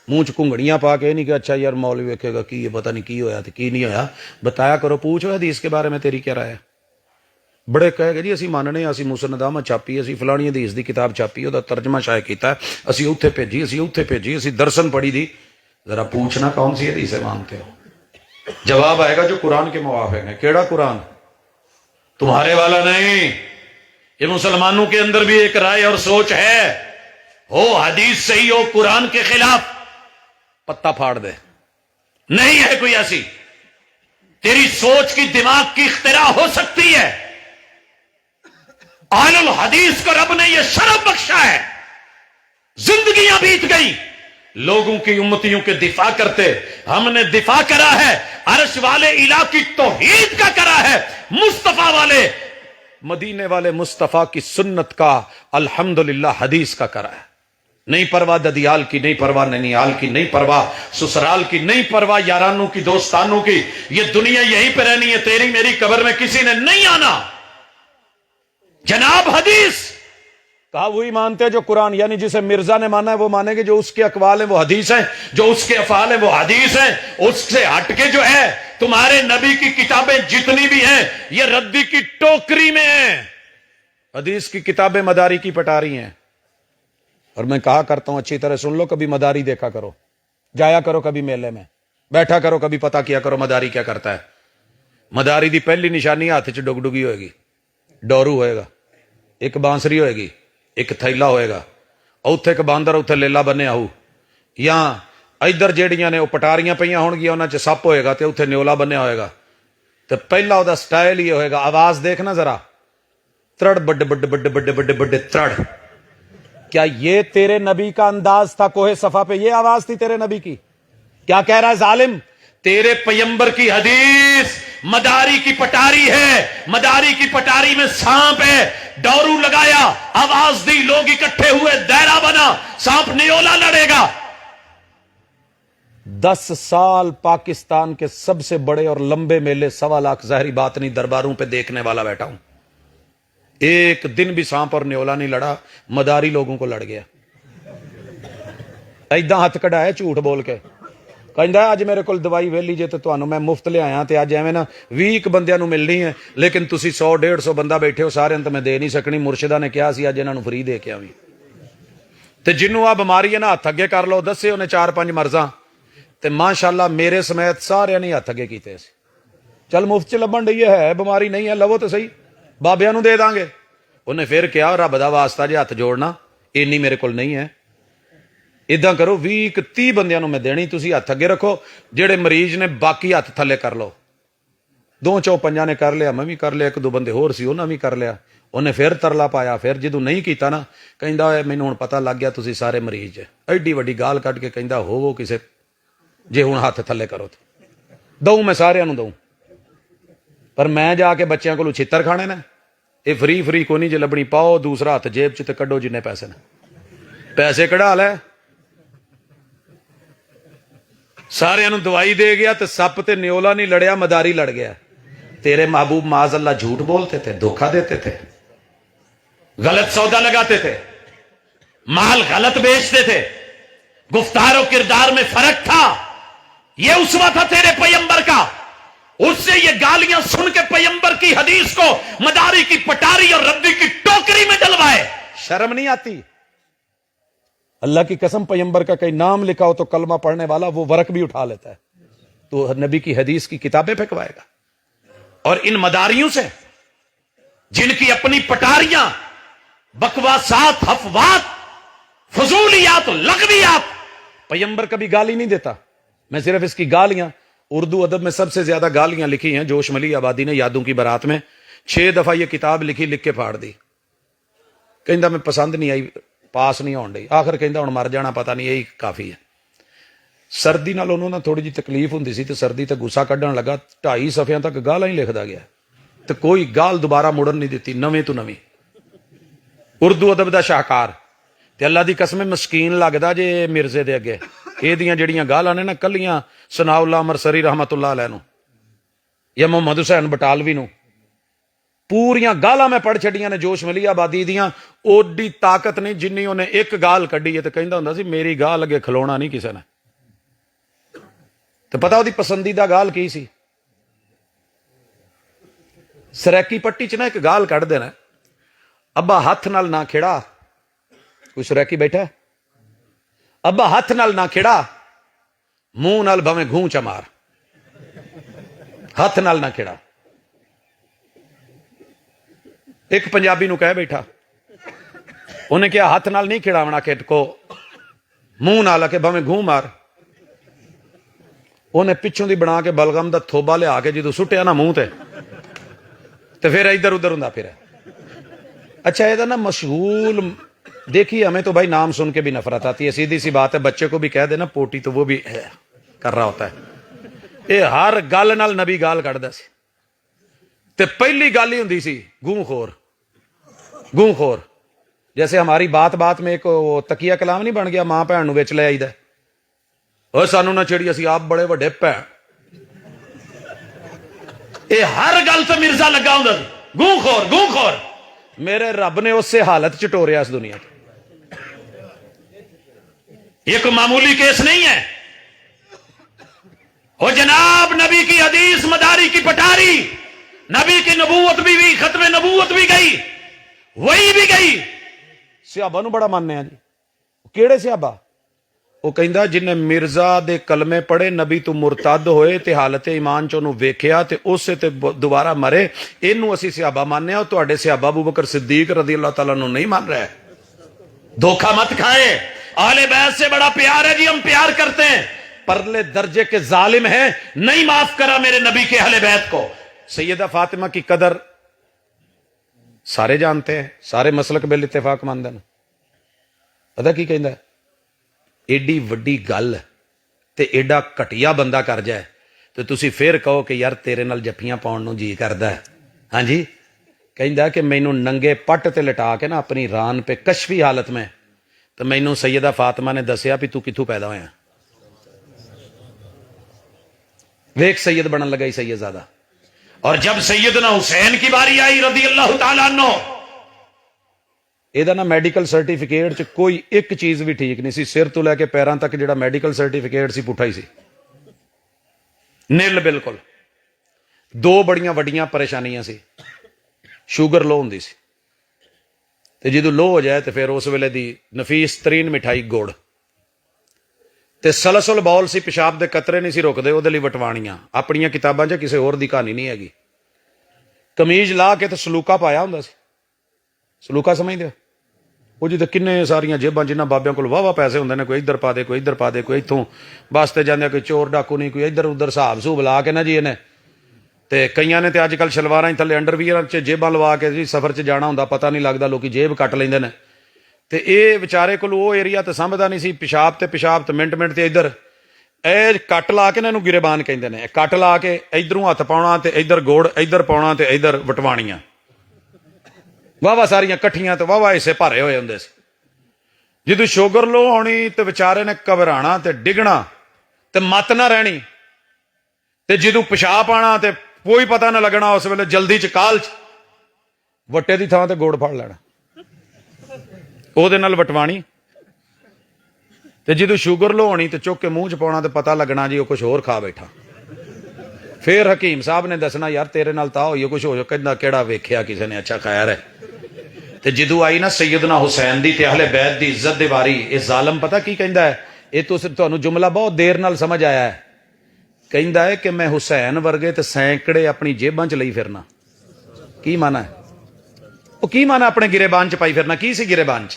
منہ چ کنگڑیاں پا کے نہیں کہ اچھا یار مولوی ویکھے گا کی پتہ نہیں کی ہویا تے کی نہیں ہویا بتایا کرو پوچھو حدیث کے بارے میں تیری کیا رائے ہے بڑے کہے گا جی اسی ماننے اسی مسندامہ چھاپی اسی فلانی حدیث دی کتاب چھاپی وہ ترجمہ شائع کیتا ہے اسی اوتھے بھیجی اسی درسن پڑھی دی ذرا پوچھنا کون سی حدیثیں مانتے ہو جواب آئے گا جو قرآن کے موافق ہے کیڑا قرآن تمہارے والا نہیں یہ مسلمانوں کے اندر بھی ایک رائے اور سوچ ہے ہو حدیث صحیح ہو قرآن کے خلاف پتہ پھاڑ دے نہیں ہے کوئی ایسی تیری سوچ کی دماغ کی اختراع ہو سکتی ہے اہل الحدیث کو رب نے یہ شرف بخشا ہے زندگیاں بیت گئی لوگوں کی امتیوں کے دفاع کرتے ہم نے دفاع کرا ہے عرش والے الہ کی توحید کا کرا ہے مصطفیٰ والے مدینے والے مصطفیٰ کی سنت کا الحمدللہ حدیث کا کرا ہے نہیں پرواہ ددیال کی نہیں پرواہ ننیال کی نہیں پرواہ سسرال کی نہیں پرواہ یارانوں کی دوستانوں کی یہ دنیا یہیں پہ رہنی ہے تیری میری قبر میں کسی نے نہیں آنا جناب حدیث کہا وہی مانتے جو قرآن یعنی جسے مرزا نے مانا ہے وہ مانیں گے جو اس کے اقوال ہیں وہ حدیث ہیں جو اس کے افعال ہیں وہ حدیث ہیں اس سے ہٹ کے جو ہے تمہارے نبی کی کتابیں جتنی بھی ہیں یہ ردی کی ٹوکری میں ہیں حدیث کی کتابیں مداری کی پٹاری ہیں اور میں کہا کرتا ہوں اچھی طرح سن لو کبھی مداری دیکھا کرو جایا کرو کبھی میلے میں بیٹھا کرو کبھی پتا کیا کرو مداری کیا کرتا ہے مداری دی پہلی نشانی ہاتھ چ ڈگڈگی ہوئے گی ڈورو ہوئے گا ایک بانسری ہوئے گی ایک تھیلا ہوئے گا اوتھے ایک باندر اوتھے لیلا بنیا ہو یا ادھر جیڑیاں نے وہ پٹاریاں پہ ہون گیا انہاں چ سپ ہوئے گا تے اوتھے نیولا بنیا ہوئے گا تو پہلا وہ سٹائل یہ ہوئے گا آواز دیکھنا ذرا ترڑ بڈ بڈ بڈ بڈ بڈ بڈ ترڑ کیا یہ تیرے نبی کا انداز تھا کوہ صفا پہ یہ آواز تھی تیرے نبی کی کیا کہہ رہا ہے ظالم تیرے پیمبر کی حدیث مداری کی پٹاری ہے مداری کی پٹاری میں سانپ ہے ڈورو لگایا آواز دی لوگ اکٹھے ہوئے دائرہ بنا سانپ نیولا لڑے گا 10 سال پاکستان کے سب سے بڑے اور لمبے میلے 1.25 لاکھ ظاہری بات نہیں درباروں پہ دیکھنے والا بیٹھا ہوں ایک دن بھی سانپ اور نیولا نہیں لڑا مداری لوگوں کو لڑ گیا ایداں ہاتھ کڑایا جھوٹ بول کے کہندا اج میرے کول دوائی ویلی جے تے تانوں میں مفت لے آیا تے اج ایویں نا 20 بندیاں نوں ملنی ہے لیکن تسی 100-150 بندہ بیٹھے ہو سارے تے میں دے نہیں سکنی مرشدہ نے کہا سی اج انہاں نوں فری دے کے آویں تے جنوں آ بیماری ہے نا ہاتھ اگے کر لو دسے اونے 4-5 مرضاں تے ماشاءاللہ میرے سمیت سارے نے ہاتھ اگے کیتے سی چل مفت چ لبن ڈئی ہے بیماری نہیں ہے لو تے صحیح بابیاں نوں دے داں گے انہیں پھر کیا رب دا واسطہ جے ہاتھ جوڑنا اینی میرے کول نہیں ہے اداں کرو 20-30 بندیاں نوں میں دینی تسی ہاتھ اگے رکھو جڑے مریض نے باقی ہاتھ تھلے کر لو 2-4-5 نے کر لیا میں بھی کر لیا 1-2 بندے ہور سی انہاں بھی کر لیا انہیں پھر ترلا پایا پھر جدوں نہیں کیتا نا کہندا مینوں ہن پتہ لگ گیا تسی سارے مریض جے ایڈی وڈی گال کڈ کے کہندا ہوو کسے جے ہن ہاتھ تھلے کرو تے دوں میں سارے نوں دوں پر میں جا کے بچیاں کولوں چھتر کھانے نے یہ فری کو نہیں جے لبنی پاؤ دوسرا ہاتھ جیب چ تے کڈو جنے پیسے نے پیسے کڑا لے سارے انہوں دوائی دے گیا تے سپ تے نیولا نہیں لڑیا مداری لڑ گیا تیرے محبوب معاذ اللہ جھوٹ بولتے تھے دھوکہ دیتے تھے غلط سودا لگاتے تھے مال غلط بیچتے تھے گفتار و کردار میں فرق تھا یہ اسوہ تھا تیرے پیمبر کا اس سے یہ گالیاں سن کے پیمبر کی حدیث کو مداری کی پٹاری اور ردی کی ٹوکری میں ڈلوائے شرم نہیں آتی اللہ کی قسم پیمبر کا کئی نام لکھا ہو تو کلمہ پڑھنے والا وہ ورق بھی اٹھا لیتا ہے تو نبی کی حدیث کی کتابیں پھینکوائے گا اور ان مداریوں سے جن کی اپنی پٹاریاں، بکواسات، افوات، فضولیات، لغویات. پیغمبر کبھی گالی نہیں دیتا. میں صرف اس کی گالیاں، اردو ادب میں سب سے زیادہ گالیاں لکھی ہیں جوش ملی آبادی نے یادوں کی بارات میں. 6 دفعہ یہ کتاب لکھی، لکھ کے پھاڑ دی. کہندا میں پسند نہیں آئی، پاس نہیں ہون ڈئی. آخر کہندا ہن مر جانا، پتہ نہیں، یہی کافی ہے. سردی نال انہوں نے تھوڑی جی تکلیف ہوندی سی تے سردی تے غصہ کڈن لگا. 2.5 صفحیاں تک گالاں ہی لکھدا گیا تے کوئی گال دوبارہ مڑن نہیں دیتی، نویں تو نویں. اردو ادب دا شاہکار. تے اللہ دی قسم مسکین لگدا جے مرزے دے اگے. یہ دیاں جڑیاں گالاں نے نا کلیاں ثناء اللہ مرسری رحمت اللہ علیہ نو یا محمد حسین بٹالوی نو پوریاں گالاں میں پڑھ چھڑیاں نے جوش ملی آبادی دیاں. اوڈی طاقت نہیں جنی انہیں ایک گال کڈی ہے تے کہندا ہوندا سی میری گال اگے کھلونا نہیں کسے نے. تے پتہ دی پسندیدہ گال کی سی؟ سریکی پٹی چ نا ایک گال کڈ دینا، ابا ہاتھ نال نہ کھڑا. کوئی سریکی بیٹھا ہے؟ ابا ہاتھ نال نہ کھڑا، منہ نال بھویں گھوں چا مار. ہاتھ نال نہ کھڑا. ایک پنجابی نو کہہ بیٹھا، انہیں کیا ہاتھ نال نہیں کھڑاونا کہ کو منہ نال کے بھویں گھوں مار. انہیں پچھوں دی بنا کے بلغم دا تھوبا لیا کے جدو سٹیا نا منہ تے پھر ادھر ادھر ہوں پھر. اچھا یہ نا مشغول دیکھیے، ہمیں تو بھائی نام سن کے بھی نفرت آتی ہے. سیدھی سی بات ہے، بچے کو بھی کہہ دینا پوٹی تو وہ بھی کر رہا ہوتا ہے. یہ ہر گل نال نبی گال کڈدا سی. تے پہلی گل ہی ہوندی سی گوں خور. گوں خور جیسے ہماری بات بات میں ایک تکیہ کلام نہیں بن گیا، ماں بھن نو وچ لے آئی دا، اوے سانو نہ چڑی اسی آپ بڑے وڈے بھن. اے ہر گل تے مرزا لگا ہوندا سی گوں خور گوں خور. میرے رب نے اس سے حالت چ ٹوریا اس دنیا کی. یہ کوئی معمولی کیس نہیں ہے. وہ جناب نبی کی حدیث مداری کی پٹاری، نبی کی نبوت بھی ہوئی، ختم نبوت بھی گئی، وہی بھی گئی. صحابہ نو بڑا ماننے ہیں جی. کیڑے صحابہ؟ وہ کہندا جن نے مرزا دے کلمے پڑھے، نبی تو مرتد ہوئے تے حالت ایمان چ انہوں ویکھیا تے اس سے تے دوبارہ مرے، اینوں اسی صحابہ ماننے ہیں. اور تواڈے صحابہ ابو بکر صدیق رضی اللہ تعالیٰ عنہ نہیں مان رہے. دھوکہ مت کھائے. اہل بیت سے بڑا پیار ہے جی، ہم پیار کرتے ہیں. پرلے درجے کے ظالم ہیں، نہیں معاف کرا میرے نبی کے اہل بیت کو. سیدہ فاطمہ کی قدر سارے جانتے ہیں، سارے مسلک بل اتفاق مانتے ہیں. پتہ کی کہندا ہے؟ ایڈی وڈی گل تے ایڈا کٹیا بندہ کر جائے تو تسی پھر کہو کہ یار تیرے نال جفیاں پاؤن نو جی کردا ہے. ہاں جی، کہندا کہ مینوں ننگے پٹ تے لٹا کے نا اپنی ران پہ کشفی حالت میں تو مینوں سیدہ فاطمہ نے دسیا بھی تو کتھوں پیدا ہویا. ویک سید بنن لگا ہی سید زادہ. اور جب سیدنا حسین کی باری آئی رضی اللہ تعالیٰ عنہ، یہ نا میڈیکل سرٹیفکیٹ چ کوئی ایک چیز بھی ٹھیک نہیں سی. سر تو لے کے پیراں تک جڑا میڈیکل سرٹیفکیٹ سی پٹھا ہی سی، نیل بالکل. 2 بڑیاں وڈیاں پریشانیاں سی. شوگر لو ہوندی سی تے جدو لو ہو جائے تو پھر اس ویلے دی نفیس ترین مٹھائی گڑ. تے سلسل بول سی، پیشاب دے قطرے نہیں سی روکدے، وہ لئی وٹوانیاں. اپنیاں کتاباں چ کسی اور دی کہانی نہیں ہے گی. کمیج لا کے تو سلوکا پایا ہوندا سی. سلوکا سمجھدے؟ وہ جی کنے ساریاں جیباں جنہ بابیاں کول واہ پیسے ہوندے نے، کوئی ادھر پا دے کوئی ادھر پا دے، کوئی اتوں واسطے جاندے کوئی چور ڈاکو نہیں، کوئی ادھر ادھر حساب سوب لا کے نا جی انہیں. تے کئیاں نے تے اج کل شلواراں تھلے انڈر ویئر چ جیباں لوا کے جی سفر چ جانا ہوندا، پتہ نہیں لگدا، لوکی جیب کٹ لیندے نے. تے اے بیچارے کول وہ ایریا تے سمجھدا نہیں سی. پیشاب تے منٹ منٹ تے ادھر اے کٹ لا کے انہوں گربان کہندے نے. کٹ لا کے ادھروں ہاتھ پاؤنا تے ادھر گوڑ ادھر پاؤنا تے ادھر وٹوانیاں واہ ساریاں کٹھیاں تے واہ حصے بھرے ہوئے ہوندے سی. جدو شوگر لو ہونی تے بیچارے نے گھبرانا تے ڈگنا تے مت نہ رہنی. تے جدو پیشاب آنا تے کوئی پتہ نہ لگنا، اس ویلے جلدی چ کال چ وٹے دی تھاں تے گوڑ پھڑ لینا، او دے نال وٹوانی. تے جدو شوگر لو ہونی تے چک کے منہ چ پاؤنا تے پتہ لگنا جی وہ کچھ اور کھا بیٹھا. پھر حکیم صاحب نے دسنا یار تیرے نال تا ہوئی کچھ ہو جائے، کیڑا ویکھیا کسی نے، اچھا خیر ہے. تے جدو آئی نا سیدنا حسین دی تے اہل بیت دی عزت دے باری، اے ظالم پتہ کی کہندا ہے؟ اے تو تانوں جملہ بہت دیر نال سمجھ آیا ہے. کہندا ہے کہ میں حسین ورگے تے سینکڑے اپنی جیباں چ لئی پھرنا. کی مانا ہے؟ ਉਹ ਕੀ ਮਾਨਾ ਆਪਣੇ ਗਿਰੇਬਾਨ ਚ ਪਾਈ ਫਿਰਨਾ? ਕੀ ਸੀ ਗਿਰੇਬਾਨ ਚ?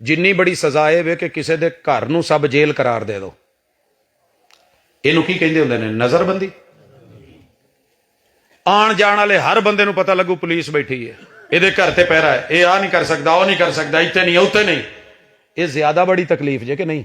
ਜਿੰਨੀ ਬੜੀ ਸਜ਼ਾ ਇਹ ਵੇ ਕਿ ਕਿਸੇ ਦੇ ਘਰ ਨੂੰ ਸਭ ਜੇਲ੍ਹ ਕਰਾਰ ਦੇ ਦਿਓ। ਇਹਨੂੰ ਕੀ ਕਹਿੰਦੇ ਹੁੰਦੇ ਨੇ? ਨਜ਼ਰਬੰਦੀ। ਆਣ ਜਾਣ ਵਾਲੇ ਹਰ ਬੰਦੇ ਨੂੰ ਪਤਾ ਲੱਗੂ ਪੁਲਿਸ ਬੈਠੀ ਹੈ, ਇਹਦੇ ਘਰ ਤੇ ਪਹਿਰਾ ਹੈ, ਇਹ ਆ ਨਹੀਂ ਕਰ ਸਕਦਾ, ਉਹ ਨਹੀਂ ਕਰ ਸਕਦਾ, ਇੱਥੇ ਨਹੀਂ, ਉੱਥੇ ਨਹੀਂ। ਇਹ ਜ਼ਿਆਦਾ ਬੜੀ ਤਕਲੀਫ ਜੇ ਕਿ ਨਹੀਂ?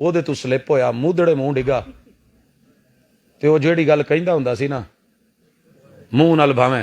ਉਹਦੇ ਤੋਂ ਸਲਿੱਪ ਹੋਇਆ, ਮੂਧੜੇ ਮੂੰਹ ਡਿੱਗਾ। ਤੇ ਉਹ ਜਿਹੜੀ ਗੱਲ ਕਹਿੰਦਾ ਹੁੰਦਾ ਸੀ ਨਾ, ਮੂੰਹ ਨਾਲ ਭਾਵੇਂ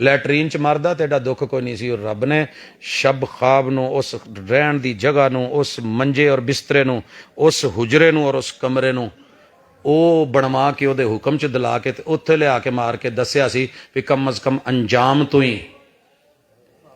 ਲੈਟਰੀਨ ਚ ਮਰਦਾ ਤੇ ਐਡਾ ਦੁੱਖ ਕੋਈ ਨਹੀਂ ਸੀ। ਔਰ ਰੱਬ ਨੇ ਸ਼ਬ ਖਾਬ ਨੂੰ, ਉਸ ਰਹਿਣ ਦੀ ਜਗ੍ਹਾ ਨੂੰ, ਉਸ ਮੰਜੇ ਔਰ ਬਿਸਤਰੇ ਨੂੰ, ਉਸ ਹੁਜਰੇ ਨੂੰ ਔਰ ਉਸ ਕਮਰੇ ਨੂੰ ਉਹ ਬਣਵਾ ਕੇ ਉਹਦੇ ਹੁਕਮ ਚ ਦਿਲਾ ਕੇ ਤੇ ਉੱਥੇ ਲਿਆ ਕੇ ਮਾਰ ਕੇ ਦੱਸਿਆ ਸੀ ਵੀ ਕਮ ਅਜ਼ ਕਮ ਅੰਜਾਮ ਤੋਂ ਹੀ